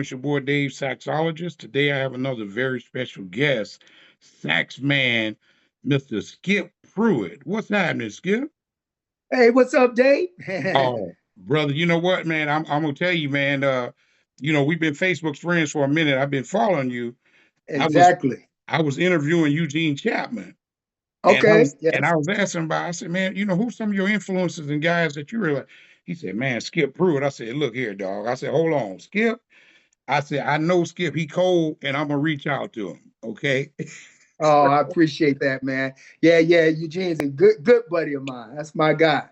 It's your boy Dave, saxologist. Today I have another very special guest, sax man, Mr. Skip Pruitt. What's happening, Skip? Hey, what's up, Dave? Oh, brother, you know what, man? I'm gonna tell you, man. We've been Facebook friends for a minute. I've been following you. I was Exactly. I was interviewing Eugene Chapman, and I Okay. was and Yes. I was asking about. I said, man, who's some of your influences and guys that you really like? He said, man, Skip Pruitt. I said, look here, dog. I said, hold on, Skip. I said, I know Skip, he cold, and I'm gonna reach out to him. Okay. Oh, I appreciate that, man. Yeah, yeah. Eugene's a good buddy of mine. That's my guy.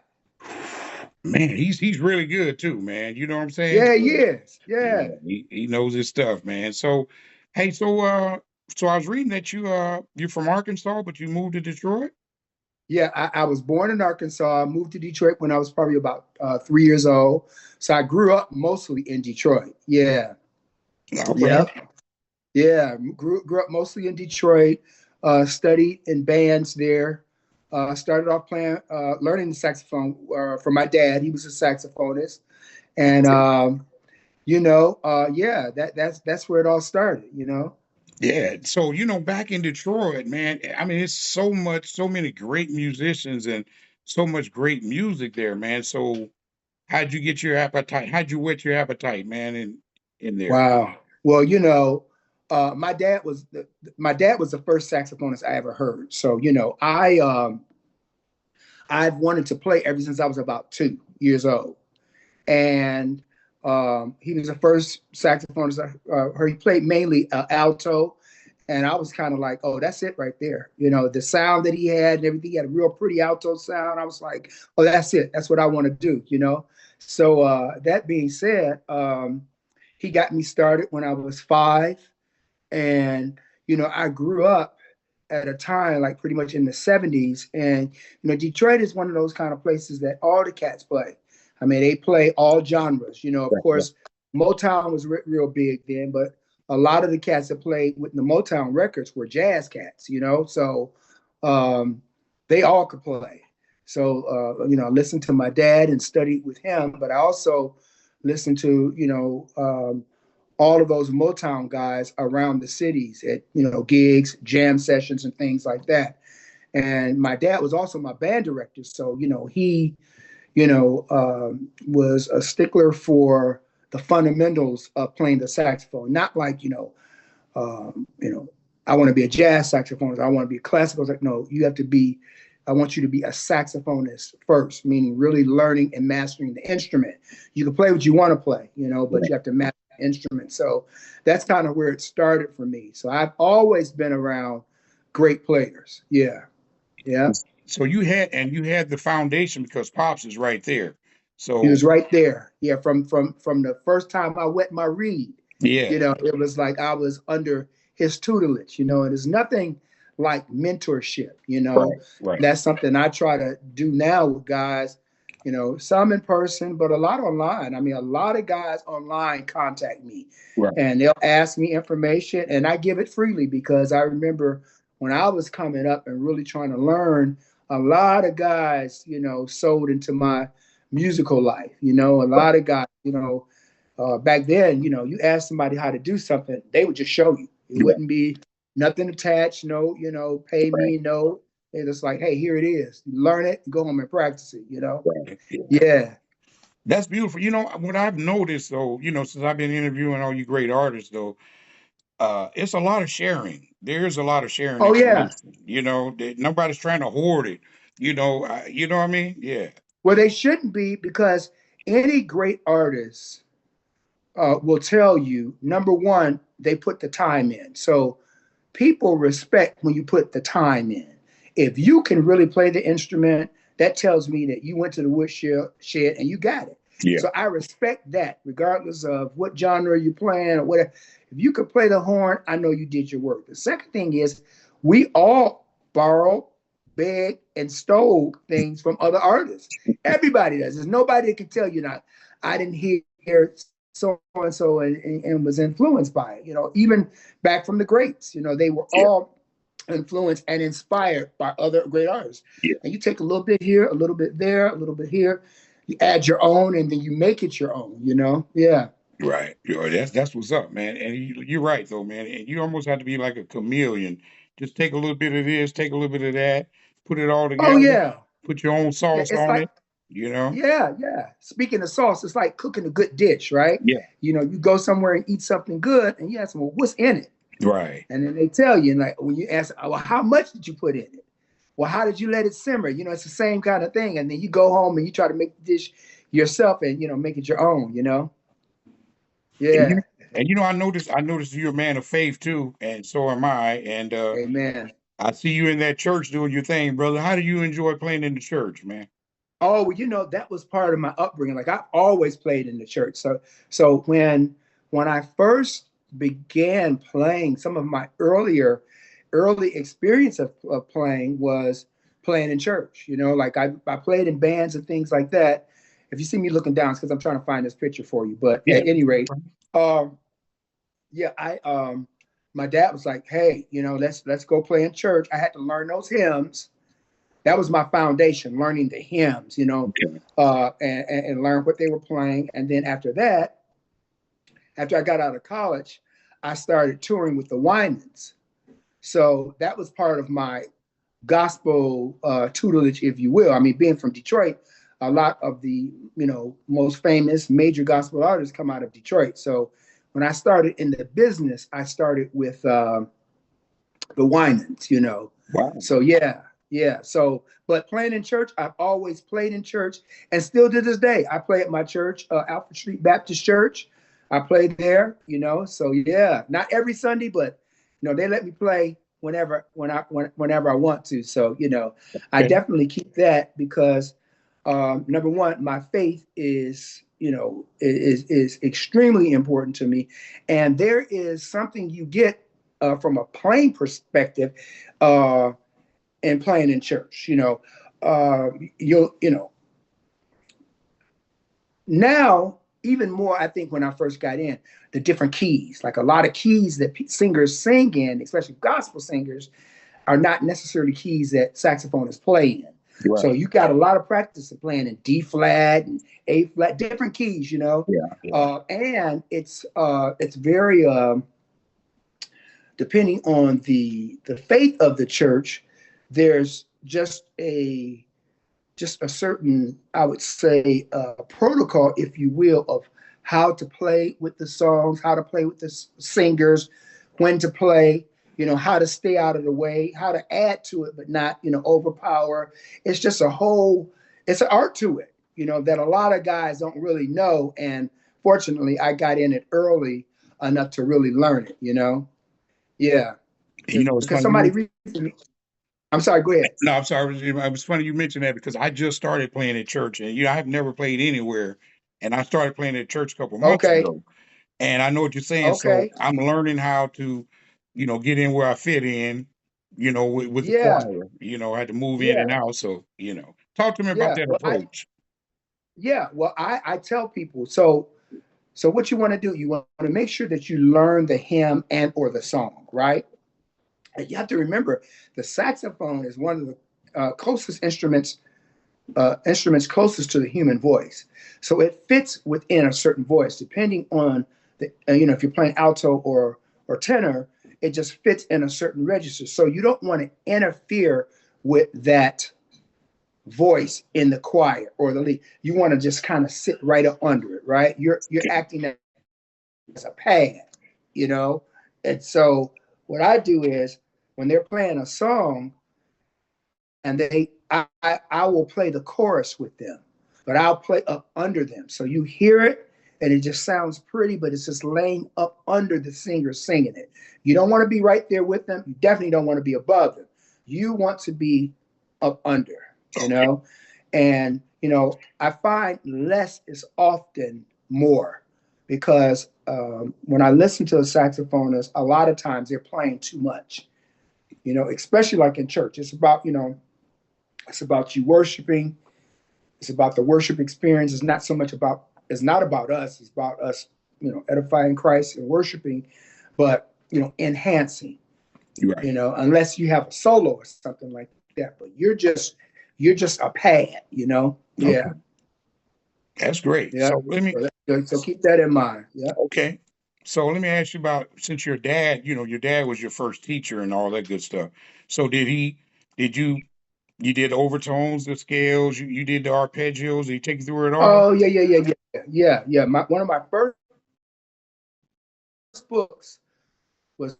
Man, he's really good too, man. You know what I'm saying? Yeah, he So is. yeah, Yeah. he knows his stuff, man. So hey, so I was reading that you're from Arkansas, but you moved to Detroit? Yeah. I was born in Arkansas. I moved to Detroit when I was probably about 3 years old. So I grew up mostly in Detroit. Yeah. Okay. Yep. Yeah. Grew up mostly in Detroit. Studied in bands there. Started off learning the saxophone from my dad. He was a saxophonist, and yeah, that's where it all started. Yeah. So, back in Detroit, man, I mean, it's so many great musicians and so much great music there, man. So how'd you get your appetite? How'd you whet your appetite, man, in there? Wow. Well, my dad was the first saxophonist I ever heard. So I've wanted to play ever since I was about 2 years old, and he was the first saxophonist I heard. He played mainly alto, and I was kind of like, oh, that's it right there. The sound that he had and everything. He had a real pretty alto sound. I was like, oh, that's it. That's what I want to do. So that being said, he got me started when I was 5, and I grew up at a time like pretty much in the 70s, and Detroit is one of those kind of places that all the cats play. I mean, they play all genres. Of Right, right. course, Motown was real big then, but a lot of the cats that played with the Motown records were jazz cats. So um, they all could play. So I listened to my dad and studied with him, but I also listened to all of those Motown guys around the cities at gigs, jam sessions, and things like that. And my dad was also my band director, so he was a stickler for the fundamentals of playing the saxophone, not like I want to be a jazz saxophonist, I want to be a classical. Like, no, you have to be. I want you to be a saxophonist first, meaning really learning and mastering the instrument. You can play what you want to play, but Right. you have to master the instrument. So that's kind of where it started for me. So I've always been around great players. Yeah, yeah. So you had the foundation because Pops is right there. He So was right there. Yeah, from the first time I wet my reed, yeah, it was like I was under his tutelage. And there's nothing like mentorship. right, right. That's something I try to do now with guys. Some in person, but a lot online. I mean, a lot of guys online contact me, Right. and they'll ask me information, and I give it freely because I remember when I was coming up and really trying to learn. A lot of guys, sold into my musical life. A lot of guys, back then, you ask somebody how to do something, they would just show you. It Right. wouldn't be nothing attached, no, pay Right. me, no. They're just like, hey, here it is. Learn it, go home and practice it. Right. Yeah. Yeah. That's beautiful. What I've noticed though, since I've been interviewing all you great artists though, it's a lot of sharing. There's a lot of sharing Oh, yeah. information. That nobody's trying to hoard it. You know what I mean? Yeah. Well, they shouldn't be because any great artist will tell you, number one, they put the time in. So people respect when you put the time in. If you can really play the instrument, that tells me that you went to the woodshed and you got it. Yeah. So I respect that, regardless of what genre you're playing or whatever. If you could play the horn, I know you did your work. The second thing is, we all borrow, beg, and stole things from other artists. Everybody does. There's nobody that can tell you not. I didn't hear so and so and was influenced by it. Even back from the greats, they were Yeah. all influenced and inspired by other great artists. Yeah. And you take a little bit here, a little bit there, a little bit here, you add your own, and then you make it your own. Yeah. Right. That's what's up, man. And you're right though, man. And you almost have to be like a chameleon. Just take a little bit of this, take a little bit of that, put it all Oh together, yeah, put your own yeah. sauce It's on like it, you know? yeah, yeah. Speaking of sauce, it's like cooking a good dish, right? Yeah. You know, you go somewhere and eat something good, and you ask them, well, what's in it? Right. And then they tell you, and like when you ask, well, how much did you put in it? Well, how did you let it simmer? You know, it's the same kind of thing. And then you go home and you try to make the dish yourself and make it your own. And Yeah, I noticed you're a man of faith too, and so am I. And amen. I see you in that church doing your thing, brother. How do you enjoy playing in the church, man? Oh, well, that was part of my upbringing. Like I always played in the church. So when I first began playing, some of my early experience of playing was playing in church. Like I played in bands and things like that. If you see me looking down, it's because I'm trying to find this picture for you. But Yeah. at any rate, um, yeah, I my dad was like, hey, let's go play in church. I had to learn those hymns. That was my foundation, learning the hymns, Okay. and learn what they were playing. And then after that, after I got out of college, I started touring with the Winans. So that was part of my gospel tutelage, if you will. I mean, being from Detroit, a lot of the most famous major gospel artists come out of Detroit. So when I started in the business, I started with the Winans. Wow. So yeah, yeah. So, but playing in church, I've always played in church, and still to this day, I play at my church, Alfred Street Baptist Church. I play there. So yeah, not every Sunday, but they let me play whenever I want to. So I Okay. definitely keep that because number one, my faith is extremely important to me, and there is something you get from a playing perspective uh, and playing in church. You'll now even more. I think when I first got in, the different keys, like a lot of keys that singers sing in, especially gospel singers, are not necessarily keys that saxophonists play in. So Right. you got a lot of practice of playing in D flat and A flat, different keys, Yeah. Yeah. and it's very depending on the faith of the church. There's just a certain, I would say, protocol, if you will, of how to play with the songs, how to play with the singers, when to play, how to stay out of the way, how to add to it, but not, overpower. It's just it's an art to it, that a lot of guys don't really know. And fortunately, I got in it early enough to really learn it. Yeah. It's Because funny. somebody recently, I'm sorry, go ahead. No, I'm sorry. It was funny you mentioned that because I just started playing at church, and I've never played anywhere, and I started playing at church a couple months Okay. ago. And I know what you're saying. So Okay. I'm learning how to, get in where I fit in, with the Yeah. choir. I had to move in and Yeah. out. So, talk to me about Yeah. that approach. I tell people, so what you want to do, you want to make sure that you learn the hymn and or the song, right? And you have to remember the saxophone is one of the closest instruments closest to the human voice. So it fits within a certain voice, depending on if you're playing alto or tenor, it just fits in a certain register. So you don't want to interfere with that voice in the choir or the lead. You want to just kind of sit right up under it, right? You're Okay. acting as a pad, you know. And so what I do is when they're playing a song and I will play the chorus with them, but I'll play up under them. So you hear it and it just sounds pretty, but it's just laying up under the singer singing it. You don't want to be right there with them. You definitely don't want to be above them. You want to be up under, you Okay. know? And, I find less is often more because when I listen to a saxophonist, a lot of times they're playing too much, especially like in church. It's about you worshiping. It's about the worship experience. It's not about us. It's about us, edifying Christ and worshiping, but, enhancing, You're right. unless you have a solo or something like that. But you're just a pad. Okay. Yeah. That's great. Yeah. So let me So, so keep that in mind. Yeah. okay. So let me ask you about, since your dad, your dad was your first teacher and all that good stuff. So did you did overtones, the scales, you did the arpeggios, did he take you through it all? Oh, yeah. One of my first books was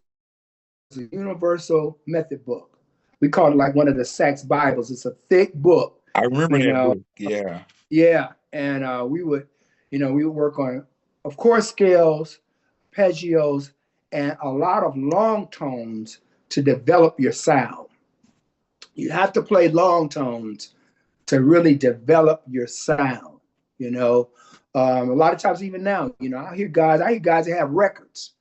a universal method book. We called it like one of the sax Bibles. It's a thick book, I remember you that know. book. Yeah. Yeah, and we would work on, of course, scales, arpeggios, and a lot of long tones to develop your sound. You have to play long tones to really develop your sound. You know, a lot of times, even now, I hear guys that have records,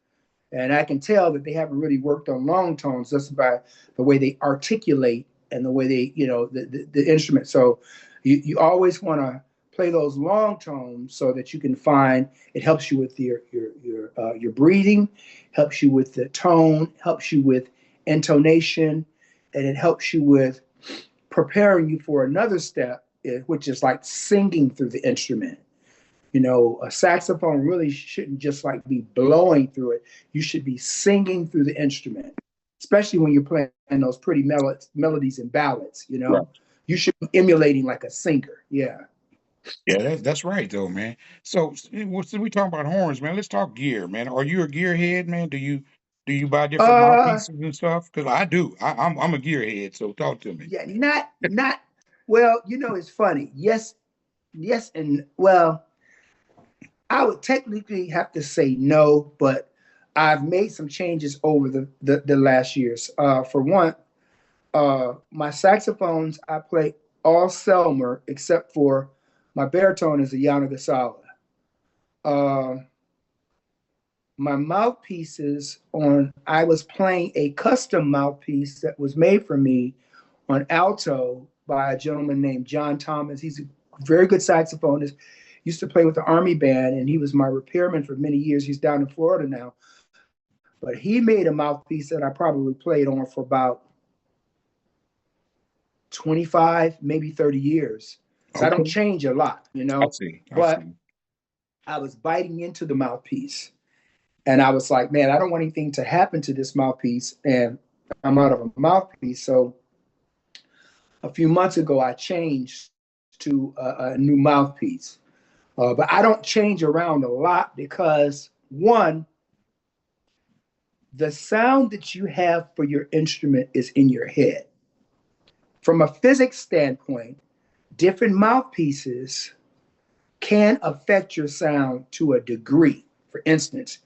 and I can tell that they haven't really worked on long tones just by the way they articulate and the way they, the instrument. So you always want to play those long tones so that you can find it helps you with your breathing, helps you with the tone, helps you with intonation, and it helps you with preparing you for another step, which is like singing through the instrument. A saxophone really shouldn't just like be blowing through it. You should be singing through the instrument, especially when you're playing those pretty melodies and ballads. Right. You should be emulating like a singer. Yeah. Yeah, that's right though, man. So since we talking about horns, man, let's talk gear, man. Are you a gearhead, man? Do you buy different Uh, mouthpieces and stuff? Because I do. I'm a gearhead, so talk to me. yeah, not. Well, it's funny. Yes, yes, and well, I would technically have to say no, but I've made some changes over the last years. For one, my saxophones, I play all Selmer except for my baritone is a Yanagasala. Uh, my mouthpieces I was playing a custom mouthpiece that was made for me on alto by a gentleman named John Thomas. He's a very good saxophonist. Used to play with the Army band, and he was my repairman for many years. He's down in Florida now. But he made a mouthpiece that I probably played on for about 25, maybe 30 years. So I don't Okay. change a lot, I see. I but see. I was biting into the mouthpiece. And I was like, man, I don't want anything to happen to this mouthpiece. And I'm out of a mouthpiece. So a few months ago, I changed to a new mouthpiece. But I don't change around a lot because, one, the sound that you have for your instrument is in your head. From a physics standpoint, different mouthpieces can affect your sound to a degree. For instance,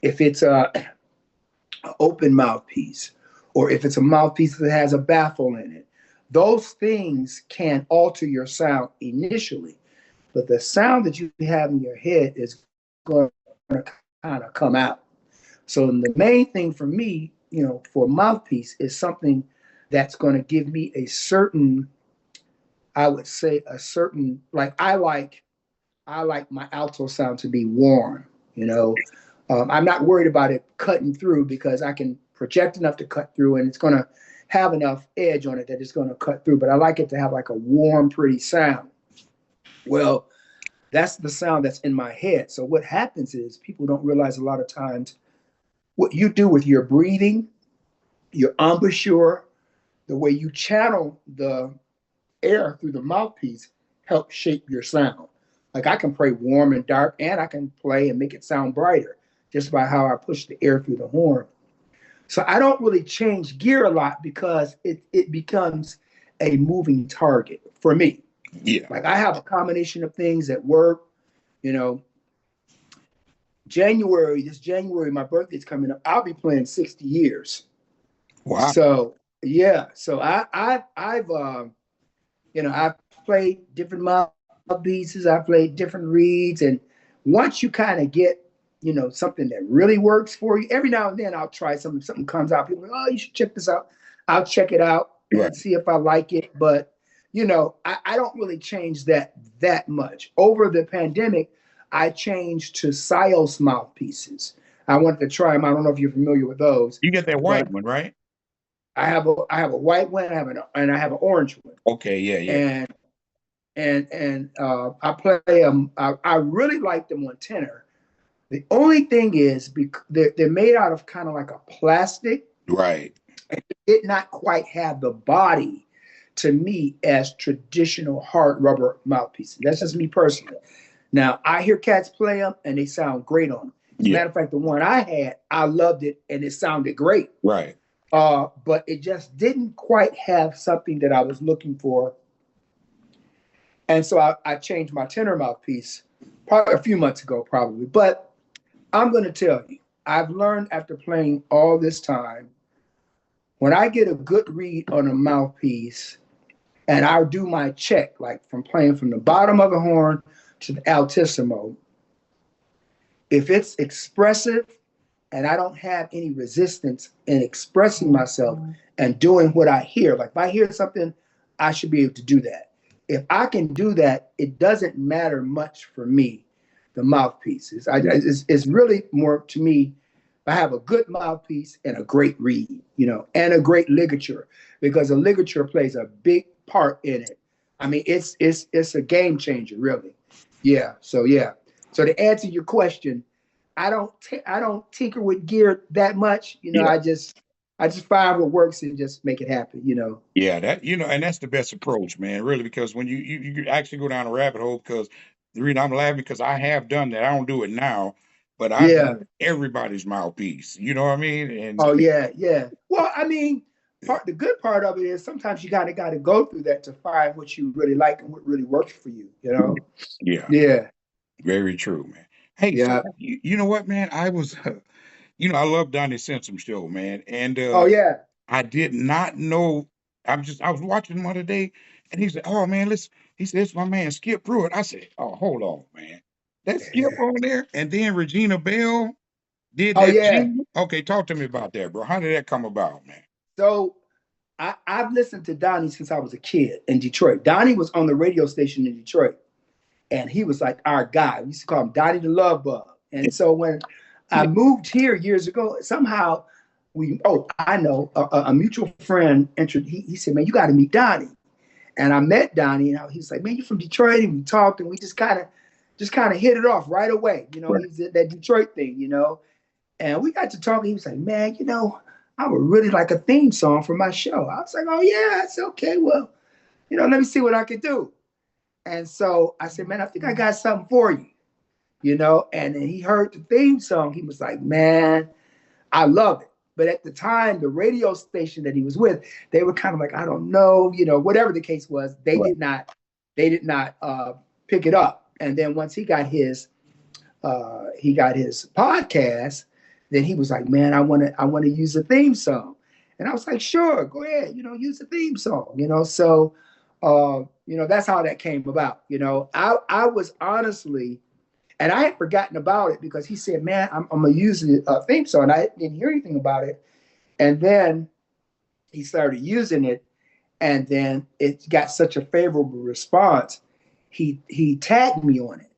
if it's an open mouthpiece, or if it's a mouthpiece that has a baffle in it, those things can alter your sound initially. But the sound that you have in your head is going to kind of come out. So the main thing for me, for a mouthpiece is something that's going to give me a certain, I would say a certain, like I like my alto sound to be warm. I'm not worried about it cutting through because I can project enough to cut through, and it's going to have enough edge on it that it's going to cut through. But I like it to have like a warm, pretty sound. Well, that's the sound that's in my head. So what happens is people don't realize a lot of times what you do with your breathing, your embouchure, the way you channel the air through the mouthpiece helps shape your sound. Like I can play warm and dark, and I can play and make it sound brighter just by how I push the air through the horn. So I don't really change gear a lot because it becomes a moving target for me. Yeah. Like I have a combination of things that work. You know, this January, my birthday's coming up. I'll be playing 60 years. Wow. So yeah, so I've played different mouthpieces, I played different reeds, and once you kind of get something that really works for you, every now and then I'll try something. Something comes out, people are like, oh, you should check this out. I'll check it out Right. and see if I like it. But I don't really change that much. Over the pandemic, I changed to Sios mouthpieces. I wanted to try them. I don't know if you're familiar with those, You get that white but one, right? I have a white one, and I have an orange one, Okay. Yeah. Yeah. and I play them. I really like them on tenor. The only thing is, they're made out of kind of like a plastic. Right. And it did not quite have the body to me as traditional hard rubber mouthpieces. That's just me personally. Now, I hear cats play them and they sound great on them. As a Yeah. matter of fact, the one I had, I loved it and it sounded great. Right. But it just didn't quite have something that I was looking for. And so I changed my tenor mouthpiece probably a few months ago, probably. But I'm going to tell you, I've learned after playing all this time, when I get a good read on a mouthpiece and I do my check, like from playing from the bottom of the horn to the altissimo, if it's expressive and I don't have any resistance in expressing myself and doing what I hear, like if I hear something, I should be able to do that. If I can do that, it doesn't matter much for me, the mouthpiece. It's really more to me, I have a good mouthpiece and a great reed, and a great ligature, because a ligature plays a big part in it. I mean, it's a game changer, really. Yeah. So to answer your question, I don't tinker with gear that much. Yeah. I just find what works and just make it happen. Yeah, and that's the best approach, man, really, because when you actually go down a rabbit hole, because the reason I'm laughing because I have done that. I don't do it now, but I've Yeah. done everybody's mouthpiece. You know what I mean? And Oh yeah, yeah. Well, I mean, the good part of it is sometimes you gotta go through that to find what you really like and what really works for you. yeah, Yeah. very true, man. Hey, so Yeah. you know what, man? I was, I love Donnie Simpson show, man, and Oh yeah. I did not know. I was watching him the other day, and he said, "Oh man, listen." He said, "It's my man Skip Pruitt." I said, "Oh, hold on, man. That's Skip on there." And then Regina Bell did Oh that yeah. jingle. Okay, talk to me about that, bro. How did that come about, man? So I've listened to Donnie since I was a kid in Detroit. Donnie was on the radio station in Detroit, and he was like our guy. We used to call him Donnie the Love Bug. And so when I Yeah. moved here years ago, somehow I know a mutual friend he said, "Man, you got to meet Donnie." And I met Donnie, and he's like, "Man, you're from Detroit," and we talked, and we just kind of hit it off right away. Right. He's that Detroit thing, and we got to talking. He was like, "Man, I would really like a theme song for my show." I was like, "Oh yeah, that's okay. Well, let me see what I can do." And so I said, "Man, I think I got something for you." And then he heard the theme song. He was like, "Man, I love it." But at the time, the radio station that he was with, they were kind of like, "I don't know," whatever the case was, they did not pick it up. And then once he got his podcast, then he was like, "Man, I want to use the theme song." And I was like, "Sure, go ahead, use the theme song." So that's how that came about. I was honestly, and I had forgotten about it because he said, "Man, I'm gonna use the theme song." And I didn't hear anything about it. And then he started using it, and then it got such a favorable response. He tagged me on it,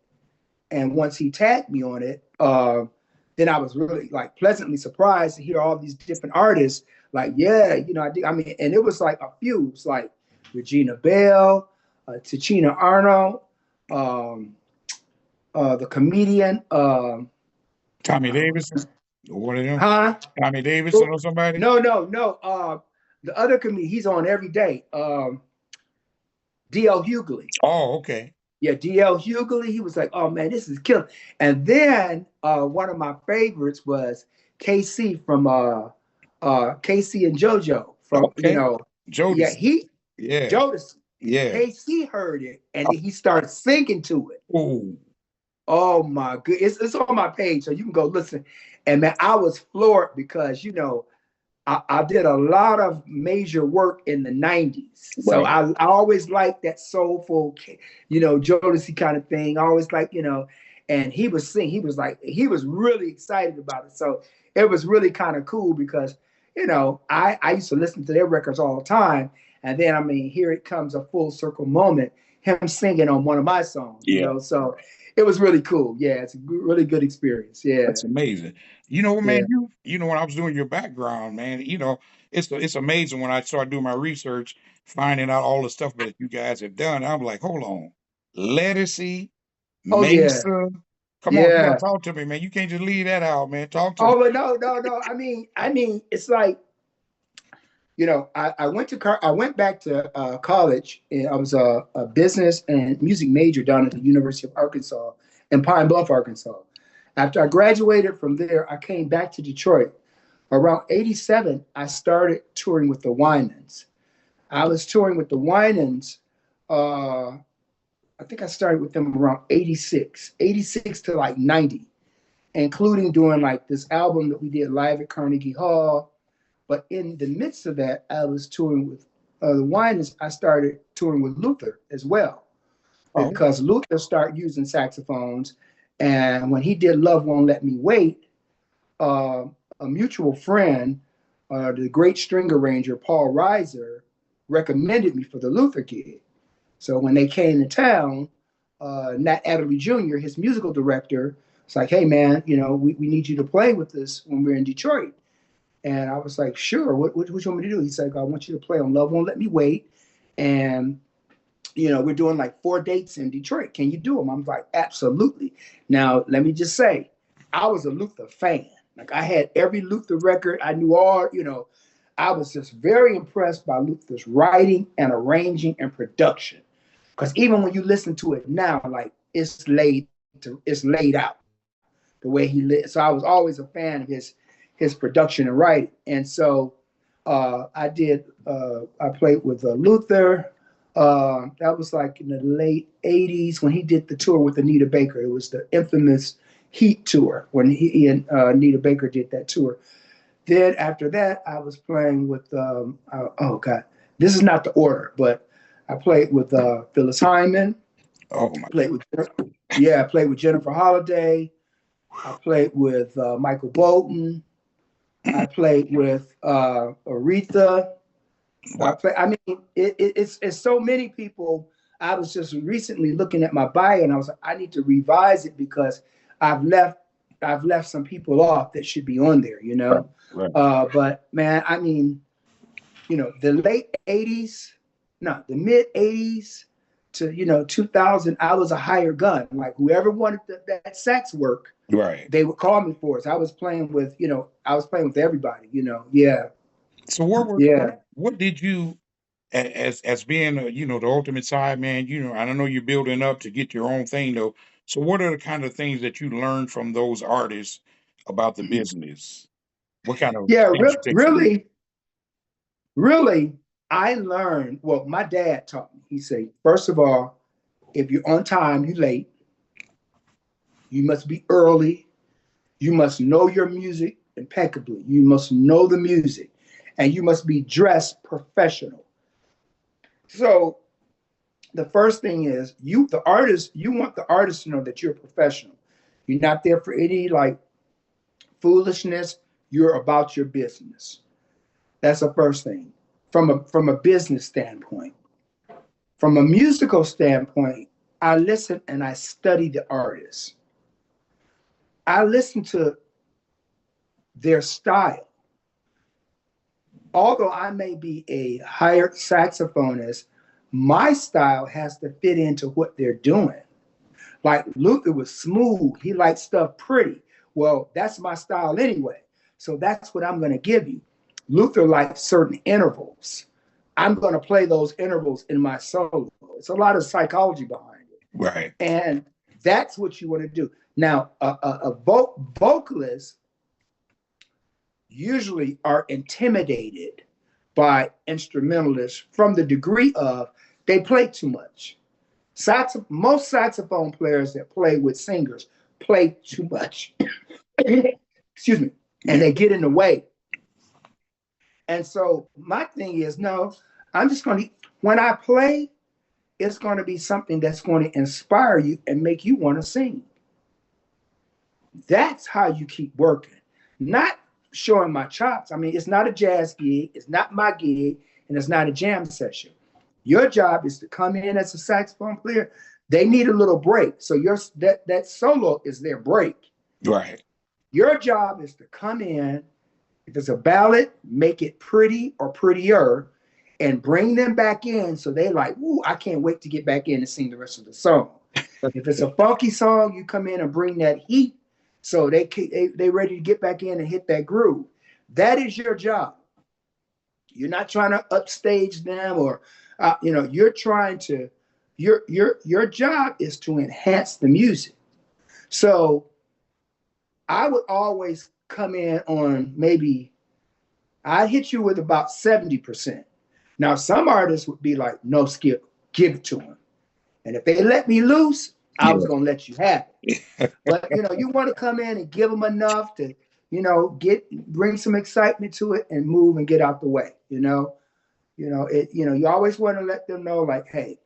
and once he tagged me on it, then I was really like pleasantly surprised to hear all these different artists like, "Yeah, I mean, and it was like a few. It was like Regina Bell, Tachina Arnold, the comedian, Tommy Davidson, or one of them. huh? Tommy Davidson or somebody. No. The other comedian, he's on every day. D.L. Hughley. Oh, okay. Yeah, D.L. Hughley. He was like, "Oh man, this is killer." And then one of my favorites was KC from KC and JoJo from Okay. yeah, Jodeci. Yeah. Jodeci. Yeah. KC heard it and then he started singing to it. Oh, Oh my good, it's on my page, so you can go listen. And man, I was floored because I did a lot of major work in the 90s. So right. I always liked that soulful, Jodeci kind of thing. I always like, and he was singing, he was really excited about it. So it was really kind of cool because, I used to listen to their records all the time. And then, I mean, here it comes a full circle moment, him singing on one of my songs, Yeah. So it was really cool. Yeah, it's a really good experience. Yeah, That's amazing. You know what, man, yeah. you know, when I was doing your background, man, you know, it's amazing when I started doing my research, finding out all the stuff that you guys have done. I'm like, hold on, Lettucey, Oh yeah, Mesa. Come on, you gotta yeah. talk to me, man. You can't just leave that out, man. Talk to me. Oh, but no, no, no. I mean, it's like, I went to I went back to college, and I was a business and music major down at the University of Arkansas in Pine Bluff, Arkansas. After I graduated from there, I came back to Detroit. Around '87, I started touring with the Winans. I was touring with the Winans. Uh, I think I started with them around '86 to like '90, including doing like this album that we did live at Carnegie Hall. But in the midst of that, I was touring with the Winans. I started touring with Luther as well, Oh, because Luther started using saxophones. And when he did Love Won't Let Me Wait, uh, a mutual friend, the great string arranger, Paul Reiser, recommended me for the Luther gig. So when they came to town, Nat Adderley Jr., his musical director, was like, hey, man, we need you to play with us when we're in Detroit. And I was like, sure, what you want me to do? He's like, I want you to play on Love Won't Let Me Wait. And, we're doing like 4 dates in Detroit. Can you do them? I'm like, absolutely. Now, let me just say, I was a Luther fan. Like, I had every Luther record. I knew I was just very impressed by Luther's writing and arranging and production. Because even when you listen to it now, like it's laid out the way he lit. So I was always a fan of his production and writing. And so I played with Luther. That was like in the late '80s when he did the tour with Anita Baker. It was the infamous Heat tour when he and Anita Baker did that tour. Then after that, I was playing with oh God, this is not the order, but I played with Phyllis Hyman. oh my Played with I played with Jennifer Holliday. I played with Michael Bolton. I played with Aretha. wow. I mean, it's so many people. I was just recently looking at my bio, and I was like, I need to revise it because I've left I've left some people off that should be on there. Right, right. But man, I mean, the late '80s, no, the mid '80s to 2000, I was a higher gun. Like whoever wanted that sax work, Right. they would call me for it. So I was playing with everybody. Yeah, So yeah. what did you as being the ultimate side man, I don't know you're building up to get your own thing though. So what are the kind of things that you learned from those artists about the business? What kind of Yeah, things you take from them? really, really, I learned. Well, my dad taught me. He said, first of all, if you're on time, you're late. You must be early. You must know your music impeccably. You must know the music, and you must be dressed professional. So the first thing is the artist. You want the artist to know that you're a professional. You're not there for any like foolishness. You're about your business. That's the first thing from a business standpoint. From a musical standpoint, I listen and I study the artist. I listen to their style. Although I may be a hired saxophonist, my style has to fit into what they're doing. Like Luther was smooth, he liked stuff pretty. Well, that's my style anyway. So that's what I'm going to give you. Luther liked certain intervals. I'm going to play those intervals in my solo. It's a lot of psychology behind it. Right. And that's what you want to do. Now, vocalist usually are intimidated by instrumentalists from the degree of they play too much. Most saxophone players that play with singers play too much. Excuse me. And Yeah. they get in the way. And so my thing is, no, I'm just going to, when I play, it's going to be something that's going to inspire you and make you want to sing. That's how you keep working, not showing my chops. I mean, it's not a jazz gig, it's not my gig, and it's not a jam session. Your job is to come in as a saxophone player, They need a little break. So that solo is their break. Right. Your job is to come in. If it's a ballad, make it pretty or prettier and bring them back in so they like, ooh, I can't wait to get back in and sing the rest of the song. If it's a funky song, you come in and bring that heat so they ready to get back in and hit that groove. That is your job. You're not trying to upstage them or you're trying to your job is to enhance the music. So I would always come in on maybe I'd hit you with about 70%. Now, some artists would be like, no, Skip, give it to them. And if they let me loose, I was going to let you have it. But, you want to come in and give them enough to, bring some excitement to it and move and get out the way, you always want to let them know like, hey,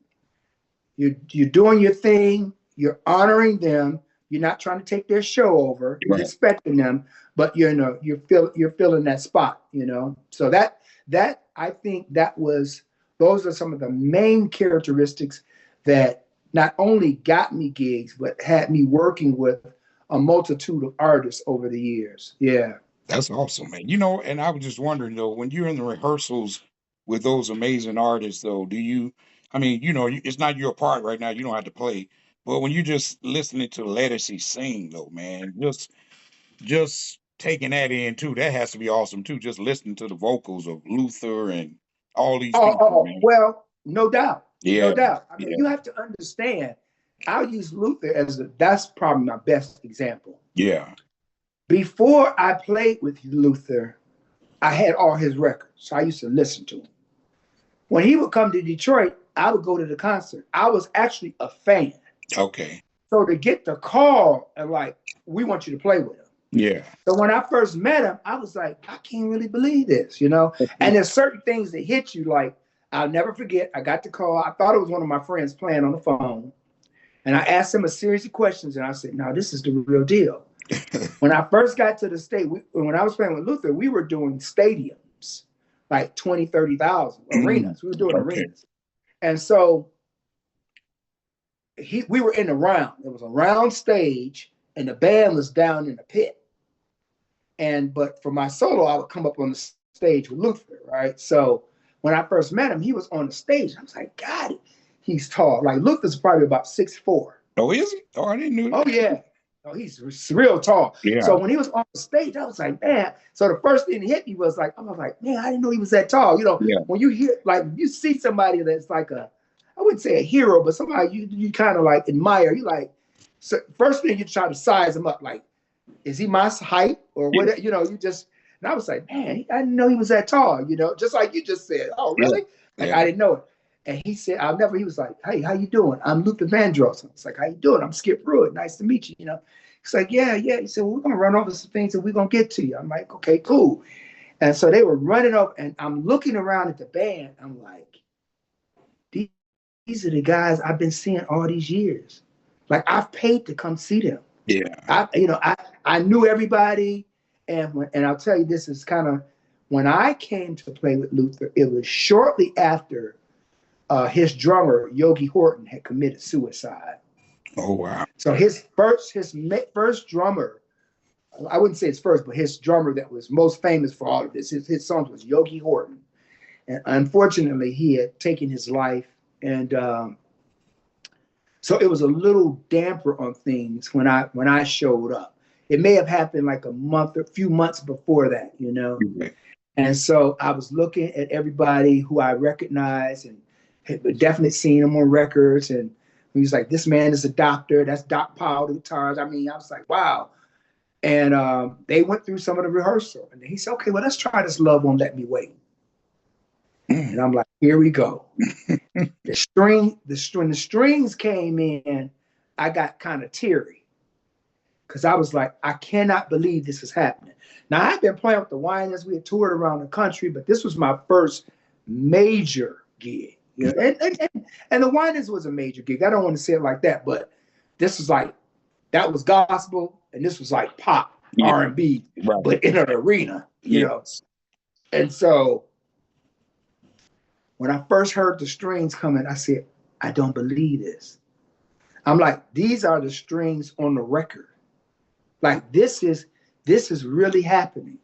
you're doing your thing. You're honoring them. You're not trying to take their show over. You're respecting them, but you're filling that spot, So that I think those are some of the main characteristics that not only got me gigs, but had me working with a multitude of artists over the years. Yeah. That's awesome, man. And I was just wondering though, when you're in the rehearsals with those amazing artists, though, it's not your part right now. You don't have to play, but when you're just listening to Lettucey sing, though, man, just taking that in too, that has to be awesome too. Just listening to the vocals of Luther and all these people, man. Well, no doubt, Yeah, no doubt. I mean, yeah, you have to understand. I'll use Luther that's probably my best example. yeah. Before I played with Luther, I had all his records. So I used to listen to him. When he would come to Detroit, I would go to the concert. I was actually a fan. Okay. So to get the call and like, we want you to play with him. Yeah. So when I first met him, I was like, I can't really believe this, And there's certain things that hit you. Like, I'll never forget. I got the call. I thought it was one of my friends playing on the phone. And I asked him a series of questions. And I said, no, this is the real deal. When I first got to the state, when I was playing with Luther, we were doing stadiums, like 20, 30,000 arenas. We were doing arenas. And so we were in the round. It was a round stage, and the band was down in the pit. But for my solo, I would come up on the stage with Luther, right? So when I first met him, he was on the stage. I was like, God, he's tall. Like Luther's probably about 6'4". Oh, is he? Oh, I didn't know. Oh, yeah. Oh, he's real tall. Yeah. So when he was on the stage, I was like, man. So the first thing that hit me was like, man, I didn't know he was that tall. When you hear, like, you see somebody that's like I wouldn't say a hero, but somebody you kind of like admire. You like, so first thing you try to size him up, like, is he my height or what? Yeah. And I was like, man, I didn't know he was that tall, just like you just said. Oh, really? Yeah. Like, I didn't know it. And he said, he was like, hey, how you doing? I'm Luther Vandross. I was like, how you doing? I'm Skip Pruitt. Nice to meet you, He's like, yeah. He said, well, we're going to run over some things and we're going to get to you. I'm like, okay, cool. And so they were running up and I'm looking around at the band. I'm like, these are the guys I've been seeing all these years. Like, I've paid to come see them. Yeah. I knew everybody. And I'll tell you, this is kind of, when I came to play with Luther, it was shortly after his drummer, Yogi Horton, had committed suicide. Oh, wow. So his first drummer, I wouldn't say his first, but his drummer that was most famous for all of this, his songs was Yogi Horton. And unfortunately, he had taken his life. And so it was a little damper on things when I showed up. It may have happened like a few months before that, Mm-hmm. And so I was looking at everybody who I recognized and had definitely seen him on records. And he was like, this man is a doctor. That's Doc Powell, the guitars. I mean, I was like, wow. And they went through some of the rehearsal. And he said, okay, well, let's try this Love Won't Let Me Wait. And I'm like, here we go. When the strings came in, I got kind of teary. Because I was like, I cannot believe this is happening. Now, I had been playing with the Winans. We had toured around the country, but this was my first major gig. And the Winans was a major gig. I don't want to say it like that, but this was like, that was gospel, and this was like pop, R&B, right, but in an arena, you know. And so when I first heard the strings coming, I said, I don't believe this. I'm like, these are the strings on the record. Like this is really happening.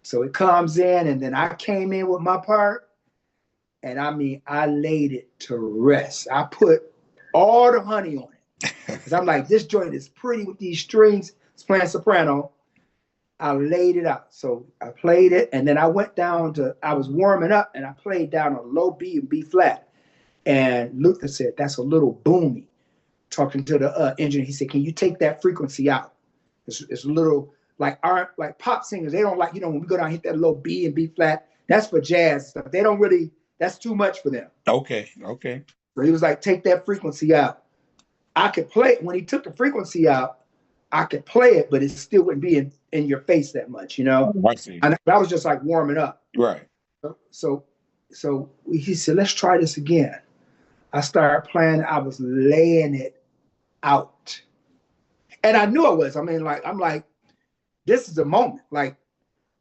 So it comes in, and then I came in with my part, and I mean, I laid it to rest. I put all the honey on it. Because I'm like, this joint is pretty with these strings. It's playing soprano. I laid it out. So I played it, and then I went down I was warming up, and I played down a low B and B flat. And Luther said, that's a little boomy. Talking to the engineer, he said, can you take that frequency out? It's a little like pop singers. They don't like, when we go down and hit that low B and B flat, that's for jazz stuff. They don't really, that's too much for them. Okay. So he was like, take that frequency out. I could play it. When he took the frequency out, I could play it, but it still wouldn't be in your face that much, Oh, I see. And I was just like warming up. Right. So he said, let's try this again. I started playing. I was laying it out. And I knew I was. I mean, I'm like, this is a moment. Like,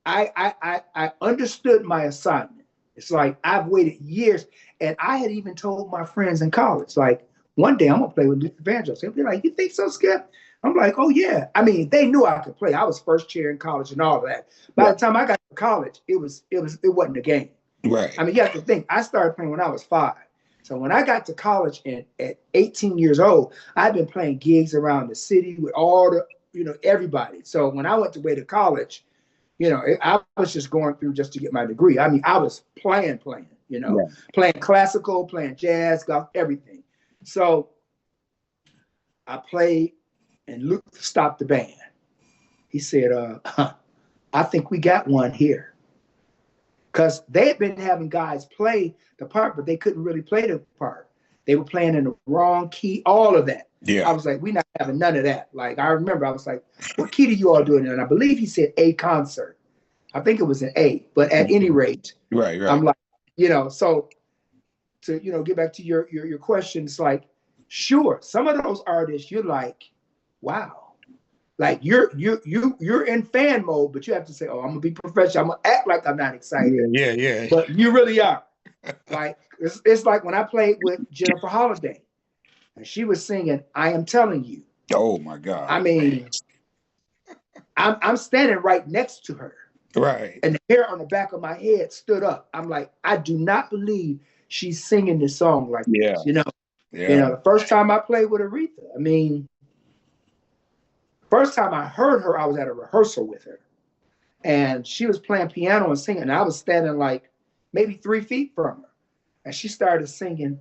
I understood my assignment. It's like I've waited years, and I had even told my friends in college, like, one day I'm gonna play with Luther Vandross. They'd be like, "You think so, Skip?" I'm like, "Oh yeah." I mean, they knew I could play. I was first chair in college and all that. By the time I got to college, it wasn't a game. Right. I mean, you have to think. I started playing when I was 5. So when I got to college at 18 years old, I'd been playing gigs around the city with all the, everybody. So when I went to college, I was just going through just to get my degree. I mean, I was playing, playing classical, playing jazz, golf, everything. So I played, and Luke stopped the band. He said, I think we got one here. Because they had been having guys play the part, but they couldn't really play the part. They were playing in the wrong key, all of that. Yeah. I was like, we're not having none of that. Like, I remember I was like, what key do you all doing? And I believe he said A concert. I think it was an A, but at any rate, right. I'm like, so to, get back to your question, it's like, sure, some of those artists, you're like, wow. Like you're in fan mode, but you have to say, "Oh, I'm gonna be professional. I'm gonna act like I'm not excited." Yeah. But you really are. Like it's like when I played with Jennifer Holliday, and she was singing "I Am Telling You." Oh my God! I mean, I'm standing right next to her, right? And the hair on the back of my head stood up. I'm like, I do not believe she's singing this song like this. Yeah. The first time I played with Aretha, I mean. First time I heard her, I was at a rehearsal with her. And she was playing piano and singing. And I was standing like maybe 3 feet from her. And she started singing,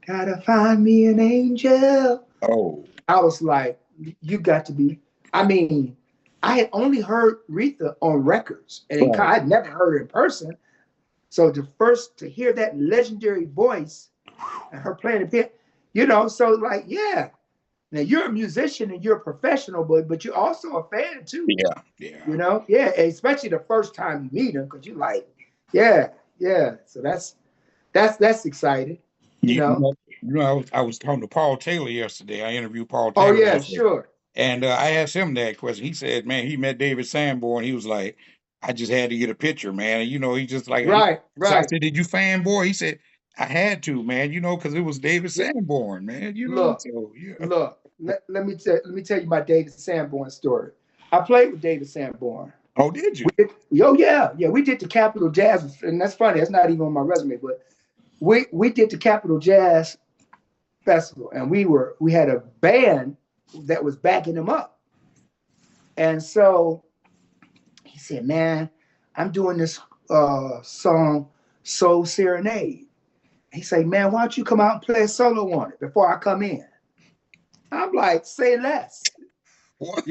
"Gotta find me an angel." Oh. I was like, you got to be. I mean, I had only heard Aretha on records. And I'd never heard her in person. So to hear that legendary voice and her playing the piano, so like, yeah. Now you're a musician and you're a professional, but you're also a fan too. Yeah. Especially the first time you meet them, because you're like, yeah. So that's exciting. I was talking to Paul Taylor yesterday. I interviewed Paul Taylor. Oh yeah, sure. And I asked him that question. He said, "Man, he met David Sanborn. He was like, I just had to get a picture, man." And he just like right. So I said, "Did you fanboy?" He said, "I had to, man, because it was David Sanborn, man." Look, so yeah. Look, let me tell you my David Sanborn story. I played with David Sanborn. Oh, did you? We did the Capitol Jazz, and that's funny. That's not even on my resume, but we did the Capitol Jazz Festival, and we had a band that was backing him up. And so he said, "Man, I'm doing this song, Soul Serenade." He said, "Man, why don't you come out and play a solo on it before I come in?" I'm like, say less. What?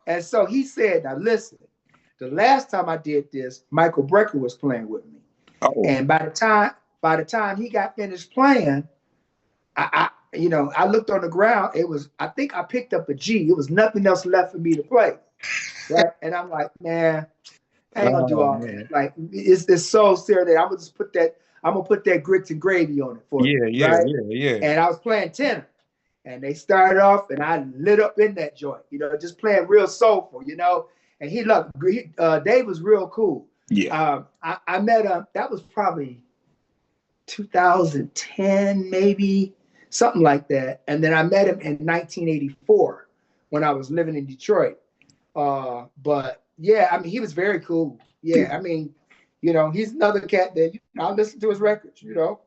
And so he said, "Now listen, the last time I did this, Michael Brecker was playing with me. Oh. And by the time he got finished playing, I looked on the ground. I think I picked up a G. It was nothing else left for me to play. Right? And I'm like, man, I ain't gonna do all that. Like it's so serious that I'm gonna put that grits and gravy on it for you. Yeah. And I was playing tenor. And they started off, and I lit up in that joint, just playing real soulful, And he loved. Dave was real cool. Yeah. I met him. That was probably 2010, maybe something like that. And then I met him in 1984 when I was living in Detroit. But yeah, I mean, he was very cool. Yeah, I mean, he's another cat that I listen to his records. Of